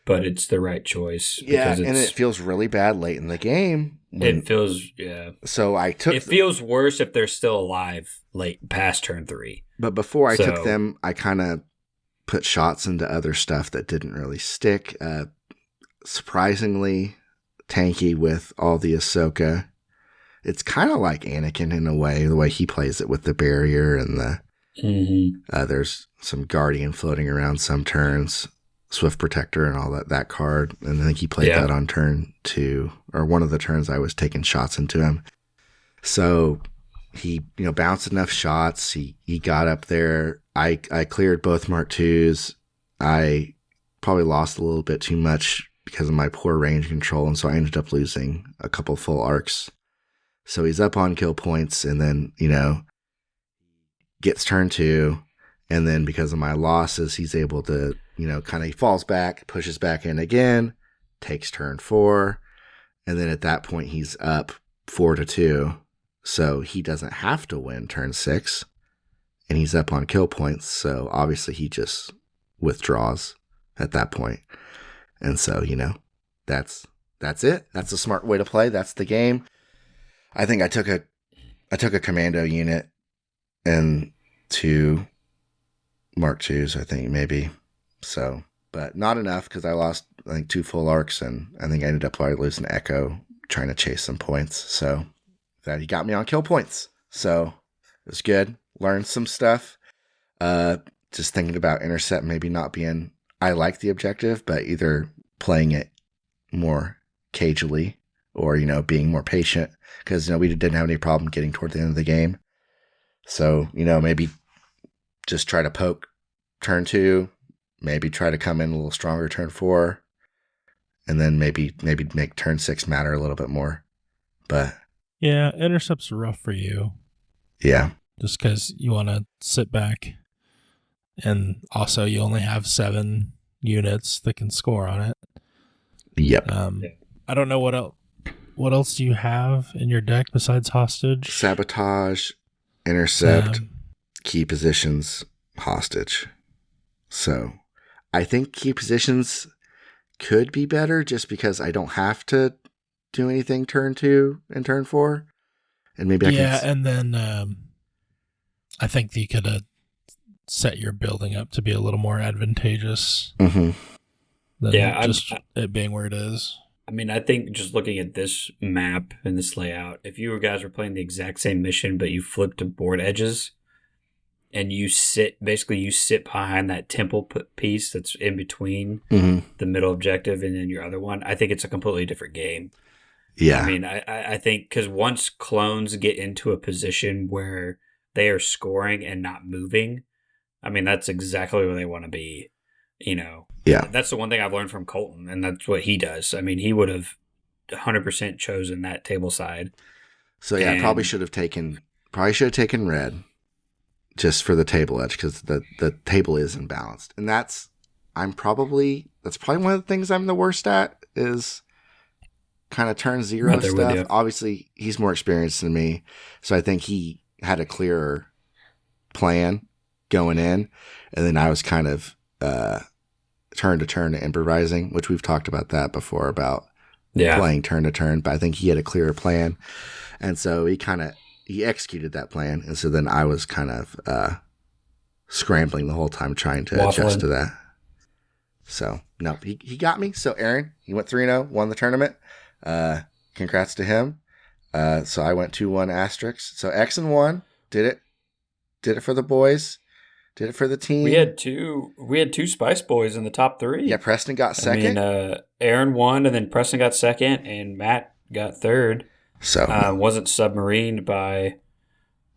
but it's the right choice. Yeah, because and it feels really bad late in the game. It feels, yeah. So I took. It feels worse if they're still alive late past turn 3. But before I took them, I kind of put shots into other stuff that didn't really stick. Surprisingly tanky with all the Ahsoka. It's kind of like Anakin in a way, the way he plays it with the barrier and the. Mm-hmm. There's some Guardian floating around some turns, Swift Protector and all that card. And I think he played that on turn 2, or one of the turns I was taking shots into him. So he, bounced enough shots. He got up there. I cleared both Mark IIs. I probably lost a little bit too much because of my poor range control. And so I ended up losing a couple full arcs. So he's up on kill points and then, gets turn 2. And then because of my losses, he's able to, he falls back, pushes back in again, takes turn 4. And then at that point, he's up 4-2. So he doesn't have to win turn 6. And he's up on kill points. So obviously he just withdraws at that point. And so, that's it. That's a smart way to play. That's the game. I think I took a commando unit and 2 Mark IIs, I think, maybe. So, but not enough because I lost, I think, 2 full arcs, and I think I ended up probably losing Echo trying to chase some points. So that he got me on kill points. So it was good. Learned some stuff. Just thinking about intercept maybe not being, I like the objective, but either playing it more cagely or, being more patient because, we didn't have any problem getting toward the end of the game. So, maybe just try to poke turn 2, maybe try to come in a little stronger turn 4, and then maybe make turn 6 matter a little bit more. But yeah, intercept's rough for you. Yeah. Just because you want to sit back, and also you only have 7 units that can score on it. Yep. I don't know what else do you have in your deck besides hostage? Sabotage, intercept, key positions, hostage. So I think key positions could be better just because I don't have to do anything turn 2 and turn 4. And maybe I can. Yeah, and then I think you could have set your building up to be a little more advantageous than it being where it is. I mean, I think just looking at this map and this layout, if you guys were playing the exact same mission, but you flip to board edges and you sit behind that temple piece that's in between the middle objective and then your other one, I think it's a completely different game. Yeah. I mean, I think because once clones get into a position where they are scoring and not moving, I mean, that's exactly where they want to be, Yeah. That's the one thing I've learned from Colton, and that's what he does. I mean, he would have 100% chosen that table side. So, yeah, I probably should have taken red just for the table edge because the table is imbalanced. And that's probably one of the things I'm the worst at is kind of turn 0 stuff. Obviously, he's more experienced than me, so I think he had a clearer plan going in, and then I was kind of turn to turn improvising, which we've talked about that before about playing turn to turn, but I think he had a clearer plan. And so he executed that plan. And so then I was kind of scrambling the whole time trying to adjust to that. So no, he got me. So Aaron, he went 3-0, won the tournament. Congrats to him. So I went 2-1 asterisk. So X and 1 did it for the boys. Did it for the team. We had two Spice Boys in the top 3. Yeah, Preston got second. I mean, Aaron won, and then Preston got second, and Matt got third. So wasn't submarined by.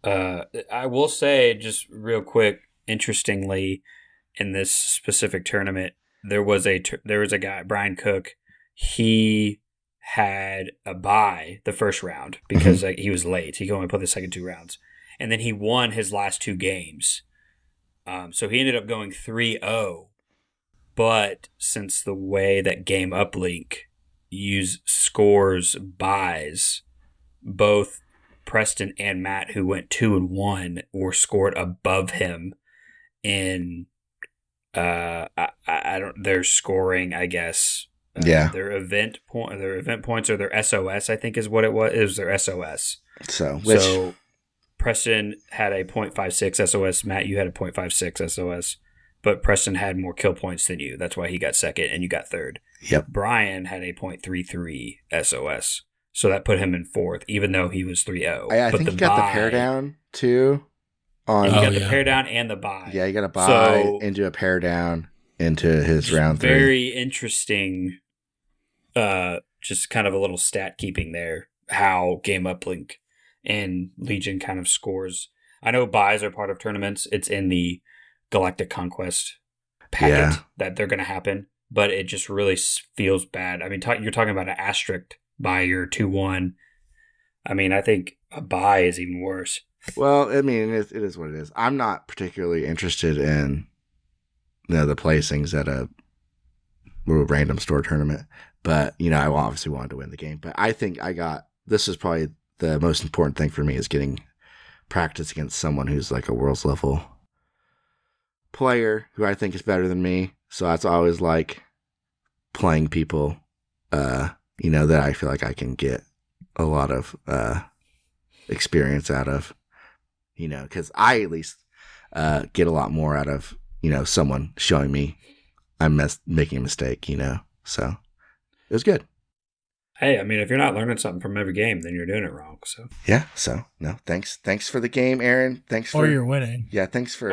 I will say just real quick, interestingly, in this specific tournament, there was a guy, Brian Cook. He had a bye the first round because he was late. He could only play the second 2 rounds, and then he won his last 2 games. So he ended up going 3-0. But since the way that Game Uplink scores buys, both Preston and Matt, who went 2-1, were scored above him in their scoring, I guess. Their event points or their SOS, I think is what it was. It was their SOS. So Preston had a 0.56 SOS. Matt, you had a 0.56 SOS. But Preston had more kill points than you. That's why he got second and you got third. Yep. Brian had a 0.33 SOS. So that put him in fourth, even though he was 3-0. I think he got the pair down, too. He got the pair down and the bye. Yeah, you got a bye into a pair down into his round 3. Very interesting, just kind of a little stat keeping there, how Game Uplink and Legion kind of scores. I know buys are part of tournaments. It's in the Galactic Conquest packet that they're going to happen, but it just really feels bad. I mean, you're talking about an asterisk by your 2-1. I mean, I think a buy is even worse. Well, I mean, it is what it is. I'm not particularly interested in the placings at a random store tournament, but I obviously wanted to win the game. But I think this is probably the most important thing for me, is getting practice against someone who's like a world's level player who I think is better than me. So that's always like playing people, that I feel like I can get a lot of experience out of, because I at least get a lot more out of, someone showing me I'm making a mistake, so it was good. Hey, I mean, if you're not learning something from every game, then you're doing it wrong. So yeah. So no, thanks for the game, Aaron. Or you're winning. Yeah, thanks for.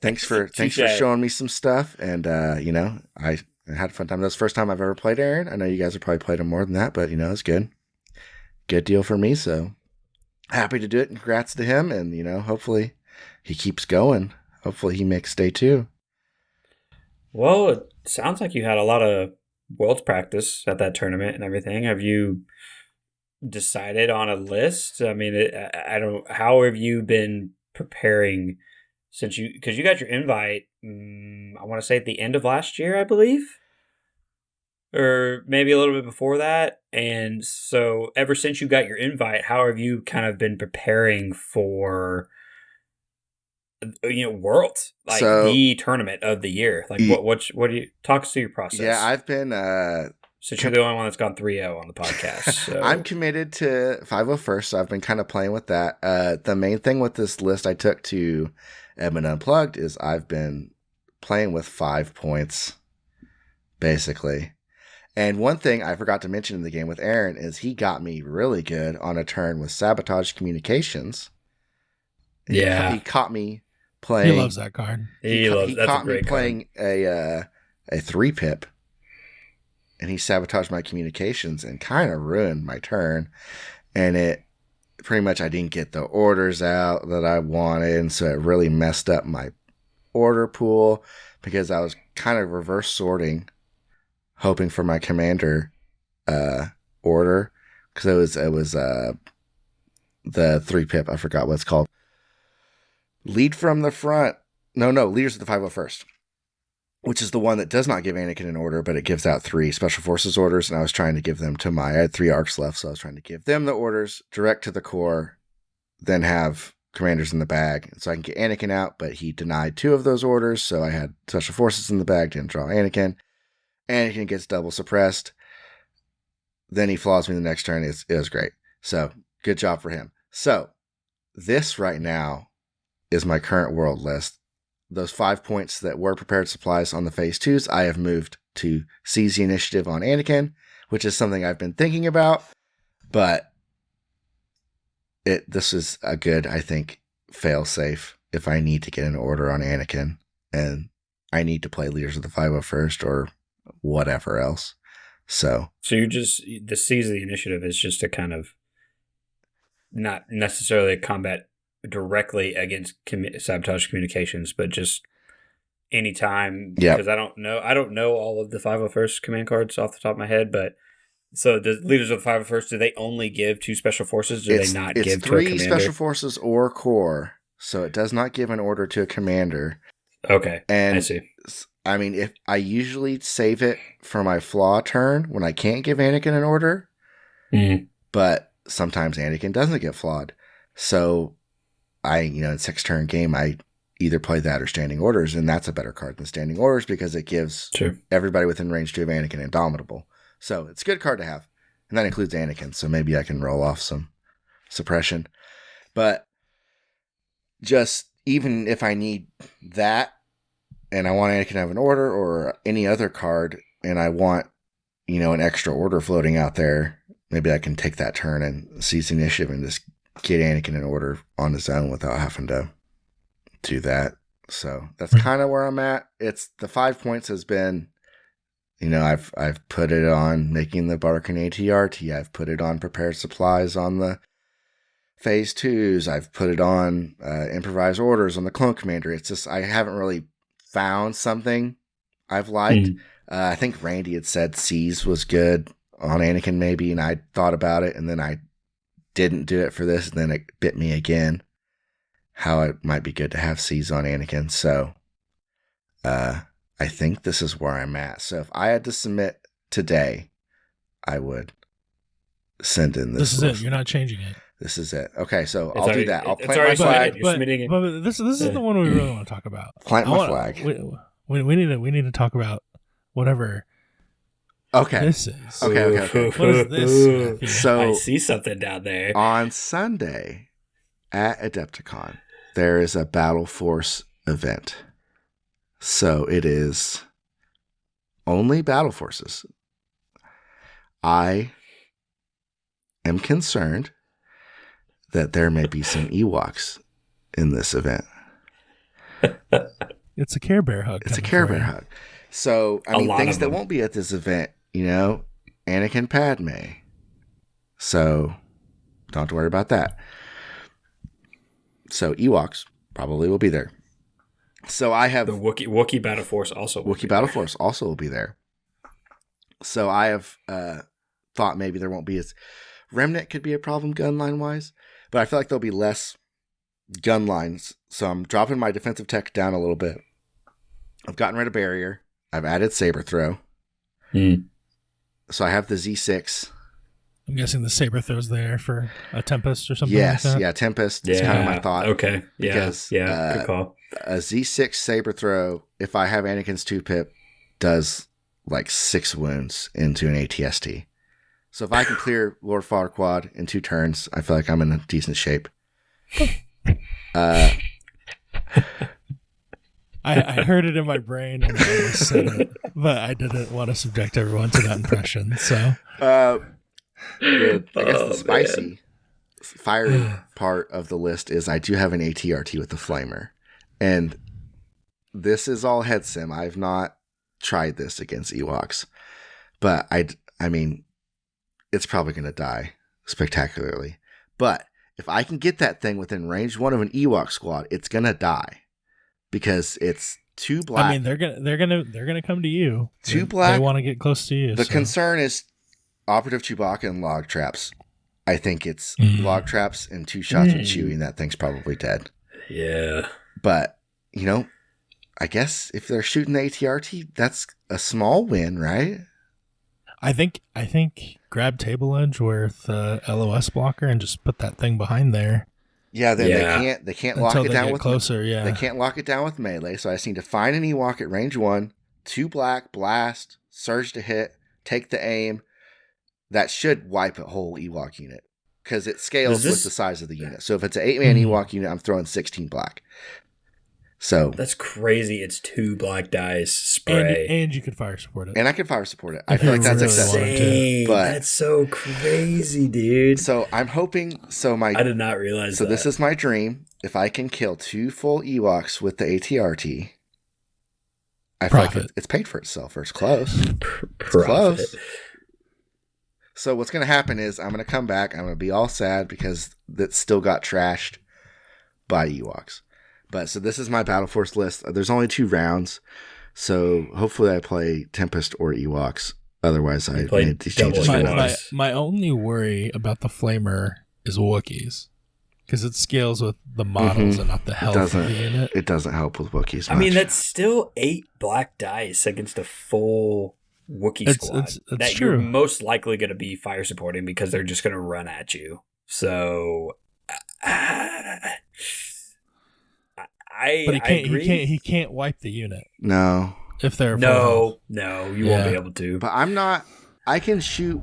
Thanks for showing me some stuff, and I had a fun time. That was the first time I've ever played Aaron. I know you guys have probably played him more than that, but it's good. Good deal for me. So happy to do it. And congrats to him, and hopefully he keeps going. Hopefully he makes day 2. Well, it sounds like you had a lot of Worlds practice at that tournament and everything. Have you decided on a list? I mean, how have you been preparing because you got your invite, I want to say at the end of last year, I believe, or maybe a little bit before that. And so ever since you got your invite, how have you kind of been preparing for Worlds, like the tournament of the year? Like what do you talk us through your process? Yeah, I've been since you're the only one that's gone 3-0 on the podcast. So. I'm committed to 501st, so I've been kind of playing with that. The main thing with this list I took to Edmund Unplugged is I've been playing with 5 points, basically. And one thing I forgot to mention in the game with Aaron is he got me really good on a turn with Sabotage Communications. He caught me playing. He loves that card. He caught me playing a 3-pip, and he sabotaged my communications and kind of ruined my turn. And it pretty much, I didn't get the orders out that I wanted, and so it really messed up my order pool because I was kind of reverse sorting, hoping for my commander order, because it was the 3-pip. I forgot what it's called. Lead from the front. No, Leaders of the 501st, which is the one that does not give Anakin an order, but it gives out 3 Special Forces orders, and I was trying to give them to I had 3 arcs left, so I was trying to give them the orders direct to the core, then have commanders in the bag, so I can get Anakin out, but he denied 2 of those orders, so I had Special Forces in the bag, didn't draw Anakin. Anakin gets double suppressed, then he flaws me the next turn. It was great. So, good job for him. So, this right now is my current world list. Those 5 points that were prepared supplies on the phase 2s, I have moved to seize the initiative on Anakin, which is something I've been thinking about, but this is a good, I think, fail safe if I need to get an order on Anakin and I need to play Leaders of the 501st or whatever else. So you just, the seize the initiative is just a kind of not necessarily a combat directly against sabotage communications, but just anytime. Yep. Because I don't know all of the 501st command cards off the top of my head, but so the leaders of the 501st, do they only give to special forces? Do they not give to a commander? It's 3 special forces or corps, so it does not give an order to a commander. Okay, and I see. I mean, if I usually save it for my flaw turn when I can't give Anakin an order, but sometimes Anakin doesn't get flawed. So in 6-turn game, I either play that or Standing Orders, and that's a better card than Standing Orders because it gives everybody within range 2 of Anakin Indomitable. So it's a good card to have. And that includes Anakin, so maybe I can roll off some suppression. But just even if I need that, and I want Anakin to have an order or any other card, and I want, an extra order floating out there, maybe I can take that turn and seize the initiative and just get Anakin an order on his own without having to do that. So that's kind of where I'm at. It's the 5 points has been, I've put it on making the Barkin ATRT. I've put it on prepared supplies on the phase 2s. I've put it on improvised orders on the clone commander. It's just, I haven't really found something I've liked. I think Randy had said Seize was good on Anakin maybe, and I thought about it, and then I didn't do it for this, and then it bit me again how it might be good to have Seize on Anakin. So I think this is where I'm at. So if I had to submit today, I would send in this. This is it. You're not changing it. This is it. Okay, so I'll do that. I'll plant my flag. But this is the one we really want to talk about. Plant my flag. We need to talk about whatever. Okay. This is. Okay. What is this, Matthew? So I see something down there. On Sunday at Adepticon, there is a Battle Force event. So it is only Battle Forces. I am concerned that there may be some Ewoks in this event. It's a Care Bear hug. It's a Care Bear hug. So, things that won't be at this event, Anakin Padme. So, don't have to worry about that. So, Ewoks probably will be there. So, I have... The Wookiee Battle Force also will Wookiee Battle Force also will be there. So, I have thought maybe there won't be as... Remnant could be a problem gun line-wise, but I feel like there'll be less gun lines. So, I'm dropping my defensive tech down a little bit. I've gotten rid of Barrier. I've added Saber Throw. So I have the Z6. I'm guessing the Saber Throw's there for a Tempest or something like that? Yeah, Tempest is kind of my thought. Okay. Because, good call. A Z6 Saber Throw, if I have Anakin's 2-pip, does like 6 wounds into an ATST. So if I can clear Lord Farquaad in 2 turns, I feel like I'm in a decent shape. I heard it in my brain and I almost said it, but I didn't want to subject everyone to that impression. So, I guess the spicy, fiery part of the list is I do have an ATRT with the Flamer, and this is all head sim. I've not tried this against Ewoks, but I mean, it's probably going to die spectacularly. But if I can get that thing within range 1 of an Ewok squad, it's going to die. Because it's 2 black. I mean, they're gonna come to you. 2 black. They want to get close to you. The concern is Operative Chewbacca and log traps. I think it's log traps and 2 shots with Chewie, and that thing's probably dead. Yeah. But I guess if they're shooting the ATRT, that's a small win, right? I think grab table edge with the LOS blocker and just put that thing behind there. Yeah, then they can't lock it down with closer. Yeah, they can't lock it down with melee. So I just need to find an Ewok at range 1, 2 black, blast, surge to hit, take the aim. That should wipe a whole Ewok unit because it scales with the size of the unit. So if it's an 8-man Ewok unit, I'm throwing 16 black. So that's crazy. It's 2 black dice spray, and you could fire support it. And I can fire support it. I feel like that's acceptable. But that's so crazy, dude. So I'm hoping. I did not realize. So this is my dream. If I can kill 2 full Ewoks with the ATRT, I feel like it's paid for itself, or it's close. It's close. So what's going to happen is I'm going to come back. I'm going to be all sad because that still got trashed buy Ewoks. But so this is my Battle Force list. There's only 2 rounds, so hopefully I play Tempest or Ewoks. Otherwise, I made these changes. My only worry about the Flamer is Wookiees. Because it scales with the models and not the health of the unit. It doesn't help with Wookiees much. I mean, that's still 8 black dice against a full Wookiee squad. It's that true. You're most likely going to be fire supporting because they're just going to run at you. So, but he can't wipe the unit. No. If they're no, you won't be able to. But I'm not. I can shoot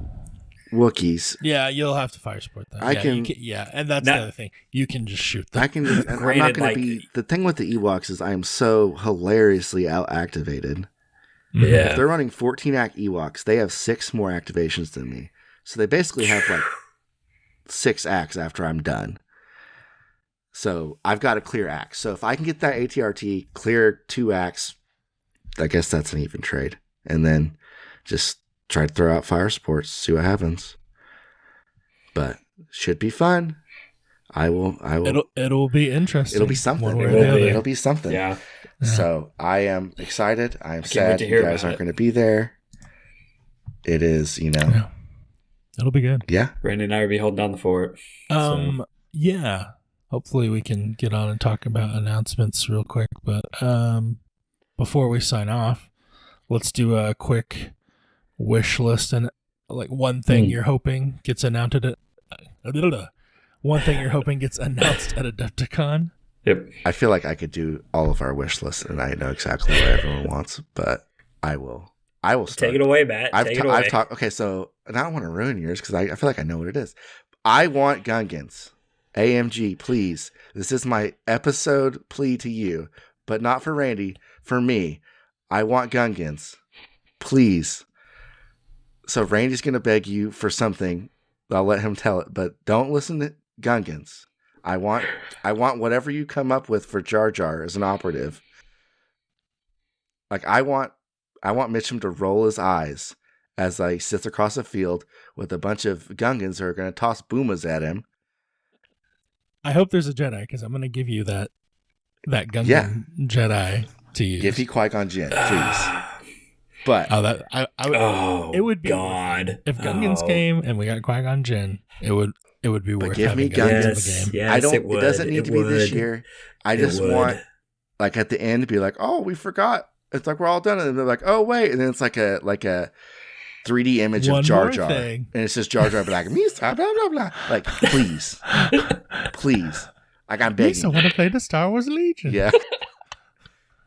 Wookiees. Yeah, you'll have to fire support them. And that's the other thing. You can just shoot them. I can just. I'm not going to be. The thing with the Ewoks is I am so hilariously out activated. Yeah. If they're running 14 act Ewoks, they have 6 more activations than me. So they basically have like 6 acts after I'm done. So I've got a clear act. So if I can get that ATRT, clear 2 acts, I guess that's an even trade. And then just try to throw out fire supports, see what happens. But should be fun. I will. It'll be interesting. It'll be something. It'll be something. Yeah. So I am excited. I am sad you guys aren't going to be there. It is, Yeah. It'll be good. Yeah. Randy and I will be holding down the fort. Yeah. Hopefully we can get on and talk about announcements real quick. But before we sign off, let's do a quick wish list and like one thing you're hoping gets announced at Adepticon. Yep. I feel like I could do all of our wish lists and I know exactly what everyone wants, but I will start. Take it away, Matt. I've talked. Okay, so and I don't want to ruin yours because I feel like I know what it is. I want Gungans. AMG, please. This is my episode plea to you, but not for Randy. For me, I want Gungans. Please. So Randy's going to beg you for something. I'll let him tell it, but don't listen to Gungans. I want whatever you come up with for Jar Jar as an operative. Like I want Mitchum to roll his eyes as he sits across a field with a bunch of Gungans who are going to toss boomas at him. I hope there's a Jedi because I'm going to give you that Gungan Jedi to use. Give me Qui-Gon Jinn, please. But it would be God if Gungans came and we got Qui-Gon Jinn. It would be worth. Give me Gungans. Game. Yes, it doesn't need to be this year. I just want like at the end to be like, oh, we forgot. It's like we're all done, and they're like, oh wait, and then it's like a 3D image of Jar Jar, and it's just Jar Jar black. Misa, blah blah blah. Like, please, please. Like I'm begging. Misa want to play the Star Wars Legion. Yeah.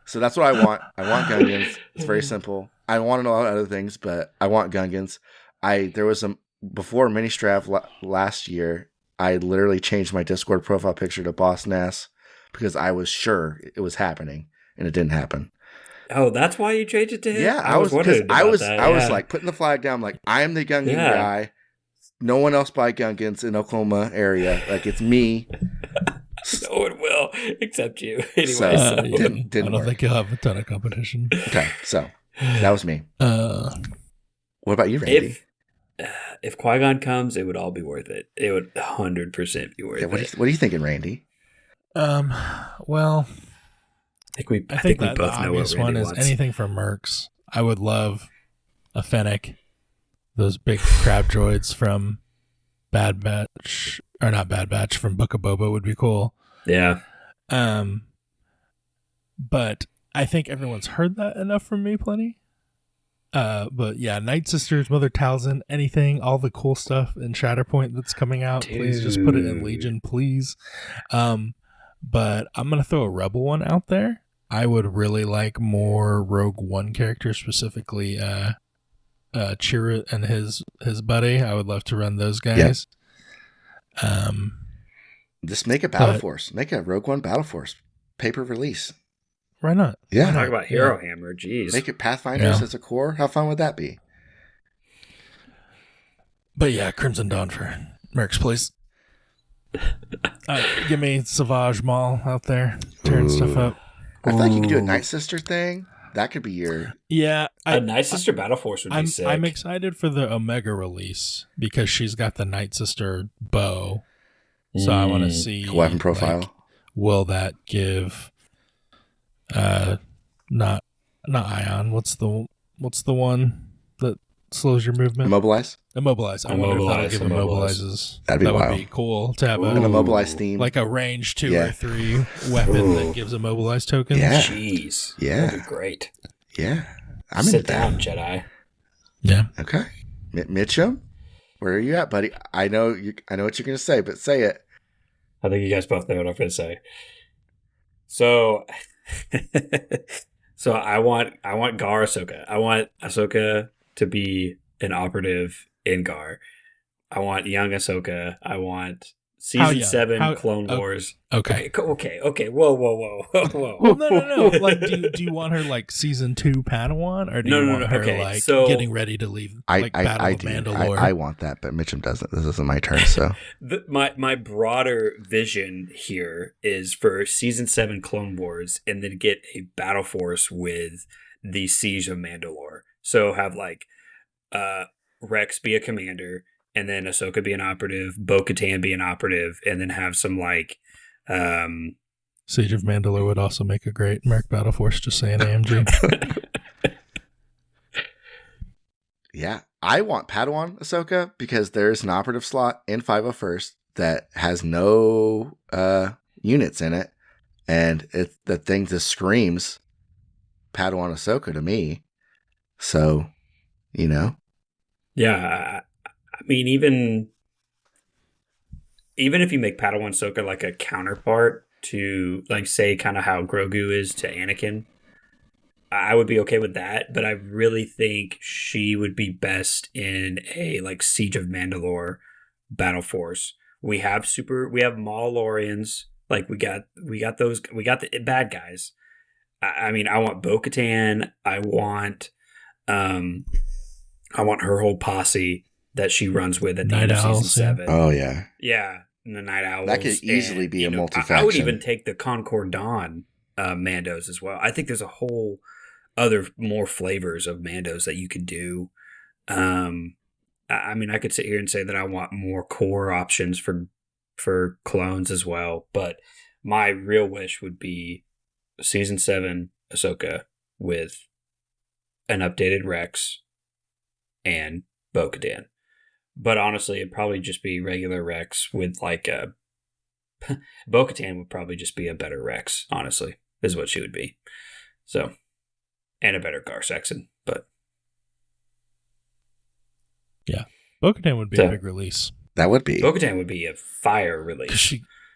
So that's what I want. I want Gungans. It's very simple. I want to know other things, but I want Gungans. There was before Mini Strav last year. I literally changed my Discord profile picture to Boss Nass because I was sure it was happening, and it didn't happen. Oh, that's why you changed it to him? Yeah, I was like putting the flag down, like I am the Gungan guy. No one else buy Gungans in Oklahoma area. Like it's me. No one will except you. Anyway, didn't I don't work. think you'll have a ton of competition. Okay, so that was me. What about you, Randy? If Qui-Gon comes, it would all be worth it. It would 100% be worth it. What are you thinking, Randy? Well, I think we that both know what obvious Randy one is wants. anything from Mercs. I would love a Fennec. Those big crab droids from Bad Batch, or not Bad Batch, from Book of Boba would be cool. Yeah. But I think everyone's heard that enough from me plenty. But yeah, Night Sisters, Mother Talzin, anything, all the cool stuff in Shatterpoint that's coming out, please just put it in Legion, please. But I'm going to throw a Rebel one out there. I would really like more Rogue One characters, specifically Chirrut and his buddy. I would love to run those guys. Yep. Just make a Battle Force. Make a Rogue One Battle Force paper release. Why not? Yeah. Talk about Hero Hammer. Jeez. Make it Pathfinders as a core. How fun would that be? But yeah, Crimson Dawn for Mercs, please. Give me Savage Maul out there tearing stuff up. I feel like you could do a Night Sister thing. That could be your... Yeah. A Night Sister Battle Force would be sick. I'm excited for the Omega release because she's got the Night Sister bow. So I want to see... weapon profile. will that give not Ion, what's the one that slows your movement? Immobilize? Immobilize. I wonder if that'll give immobilizes. That'd be that wild. would be cool to have An immobilize theme. like a range 2 or 3 weapon that gives immobilize tokens. Yeah. Jeez. Yeah. That'd be great. Yeah. I'm Sit into down, that. Jedi. Yeah. Okay. Mitchum, where are you at, buddy? I know what you're gonna say, but say it. I think you guys both know what I'm going to say. So, so I want Gar Ahsoka. I want Ahsoka to be an operative in Gar. I want young Ahsoka. I want season 7 Clone Wars. Okay. Okay. Whoa. Well, no. Like, do you want her like season 2 Padawan, or do you want her like getting ready to leave Battle of Mandalore? I want that, but Mitchum doesn't. This isn't my turn, so my broader vision here is for season 7 Clone Wars, and then get a battle force with the Siege of Mandalore. So have like Rex be a commander, and then Ahsoka be an operative, Bo-Katan be an operative, and then have some like Siege of Mandalore would also make a great Merc Battle Force, just saying, AMG. Yeah. I want Padawan Ahsoka because there's an operative slot in 501st that has no units in it, and the thing just screams Padawan Ahsoka to me. So, Yeah, I mean, even if you make Padawan Ahsoka like a counterpart to, like, say, kind of how Grogu is to Anakin, I would be okay with that. But I really think she would be best in a like Siege of Mandalore battle force. We have Mandalorians, like we got the bad guys. I mean, I want Bo-Katan. I want her whole posse that she runs with at the end of season 7. Oh yeah. Yeah. And the Night Owls. That could easily be a multi-faction. I would even take the Concord Dawn Mandos as well. I think there's a whole other more flavors of Mandos that you could do. I mean, I could sit here and say that I want more core options for clones as well, but my real wish would be season 7 Ahsoka with an updated Rex and Bo-Katan. But honestly, it'd probably just be regular Rex with like a Bo-Katan would probably just be a better Rex, honestly, is what she would be. So, and a better Gar Saxon, but yeah, Bo-Katan would be a big release. That would be. Bo-Katan would be a fire release.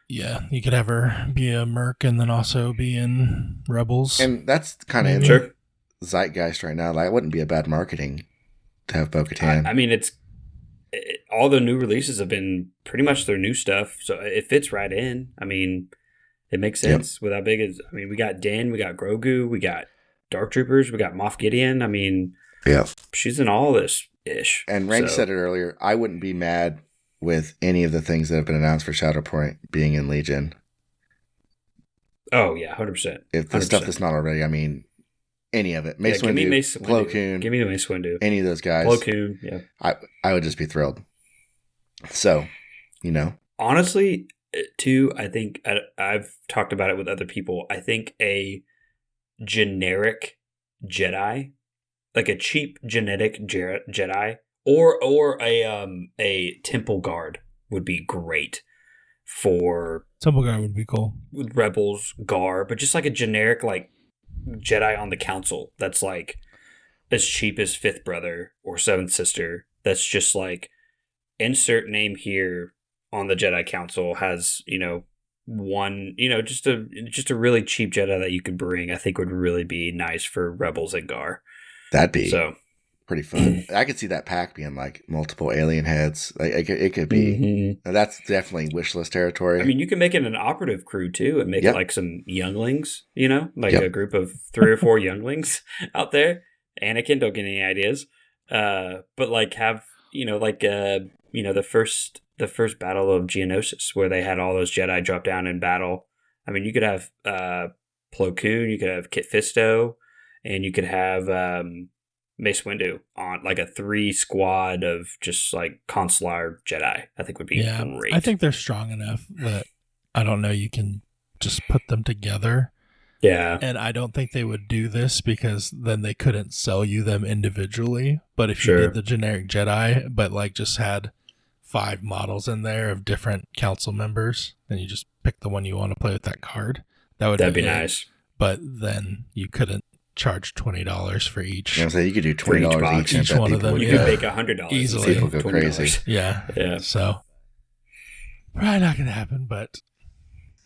You could have her be a merc and then also be in Rebels. And that's kind of in the zeitgeist right now. Like, it wouldn't be a bad marketing to have Bo-Katan. I mean, all the new releases have been pretty much their new stuff, so it fits right in. I mean, it makes sense with how big it is. I mean, we got Din, we got Grogu, we got Dark Troopers, we got Moff Gideon. I mean, she's in all this ish. And Randy said it earlier. I wouldn't be mad with any of the things that have been announced for Shadowpoint being in Legion. Oh yeah, 100%. If the 100%. Stuff that's not already, I mean, any of it. Mace Windu, Plo Koon. Give me the Mace Windu. Any of those guys. Plo Koon, yeah. I would just be thrilled. So, honestly, too, I think I've talked about it with other people. I think a generic Jedi, like a cheap genetic Jedi, or a temple guard would be great for temple guard would be cool with Rebels Gar, but just like a generic like Jedi on the council that's like as cheap as Fifth Brother or Seventh Sister. That's just like insert name here on the Jedi Council has one just a really cheap Jedi that you could bring. I think would really be nice for Rebels and Gar. That'd be pretty fun. I could see that pack being like multiple alien heads. Like it could be. That's definitely wishlist territory. I mean, you can make it an operative crew too, and make it like some younglings. A group of 3 or 4 younglings out there. Anakin, don't get any ideas. But like have the first battle of Geonosis where they had all those Jedi drop down in battle. I mean, you could have Plo Koon, you could have Kit Fisto, and you could have Mace Windu on like a 3 squad of just like consular Jedi. I think would be great. I think they're strong enough that I don't know you can just put them together. Yeah. And I don't think they would do this because then they couldn't sell you them individually. But if you Sure. did the generic Jedi, but like just had 5 models in there of different council members, and you just pick the one you want to play with that card, that'd be it. nice. But then you couldn't charge $20 for each. You know what I'm saying? You could do For each $20 box. each, and Each I bet one of people them, would You yeah. could go. make $100. Easily. People go $20. crazy. Yeah. Yeah. So probably not gonna happen, but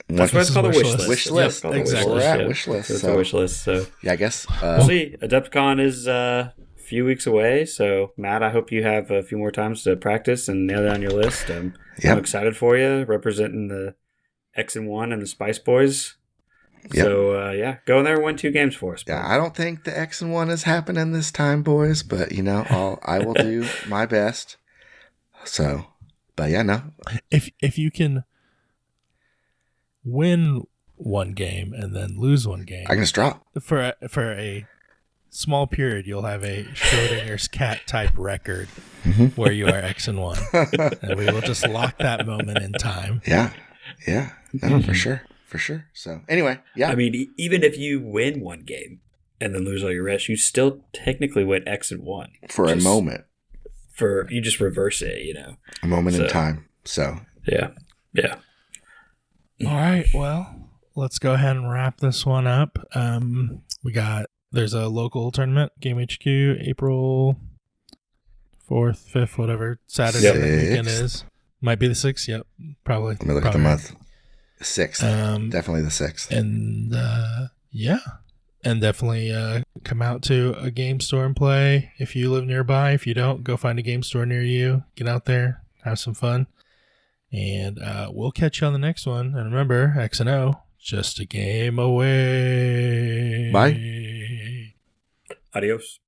That's why it's called a wish list. Wish It's list. called a Exactly. We're at yeah. wish list. So it's So, a wish list. So yeah, I guess. we'll see. Adepticon is a few weeks away. So Matt, I hope you have a few more times to practice and nail down your list. I'm Yep. excited for you, representing the X and One and the Spice Boys. Yep. So yeah, go in there and win 2 games for us. Yeah, I don't think the X and 1 is happening this time, boys, but you know, I will do my best. So, but yeah, no. if you can win one game and then lose one game, I can just drop. for a small period, you'll have a Schrodinger's cat type record where you are X and 1, and we will just lock that moment in time. Yeah. Yeah. No, for sure. For sure. So, anyway, yeah. I mean, even if you win one game and then lose all your rest, you still technically win X and 1 for a moment. You just reverse it, you know. A moment in So- time. So, Yeah. Yeah. All right, well, let's go ahead and wrap this one up. There's a local tournament, Game HQ, April 4th, 5th, whatever Saturday Yep. that weekend 6th. is. Might be the 6th. Yep, probably. let me look at the probably. month. 6th. Definitely the 6th. And yeah, and definitely come out to a game store and play if you live nearby. If you don't, go find a game store near you. Get out there, have some fun, and we'll catch you on the next one. And remember, X and O, just a game away. Bye. Adios.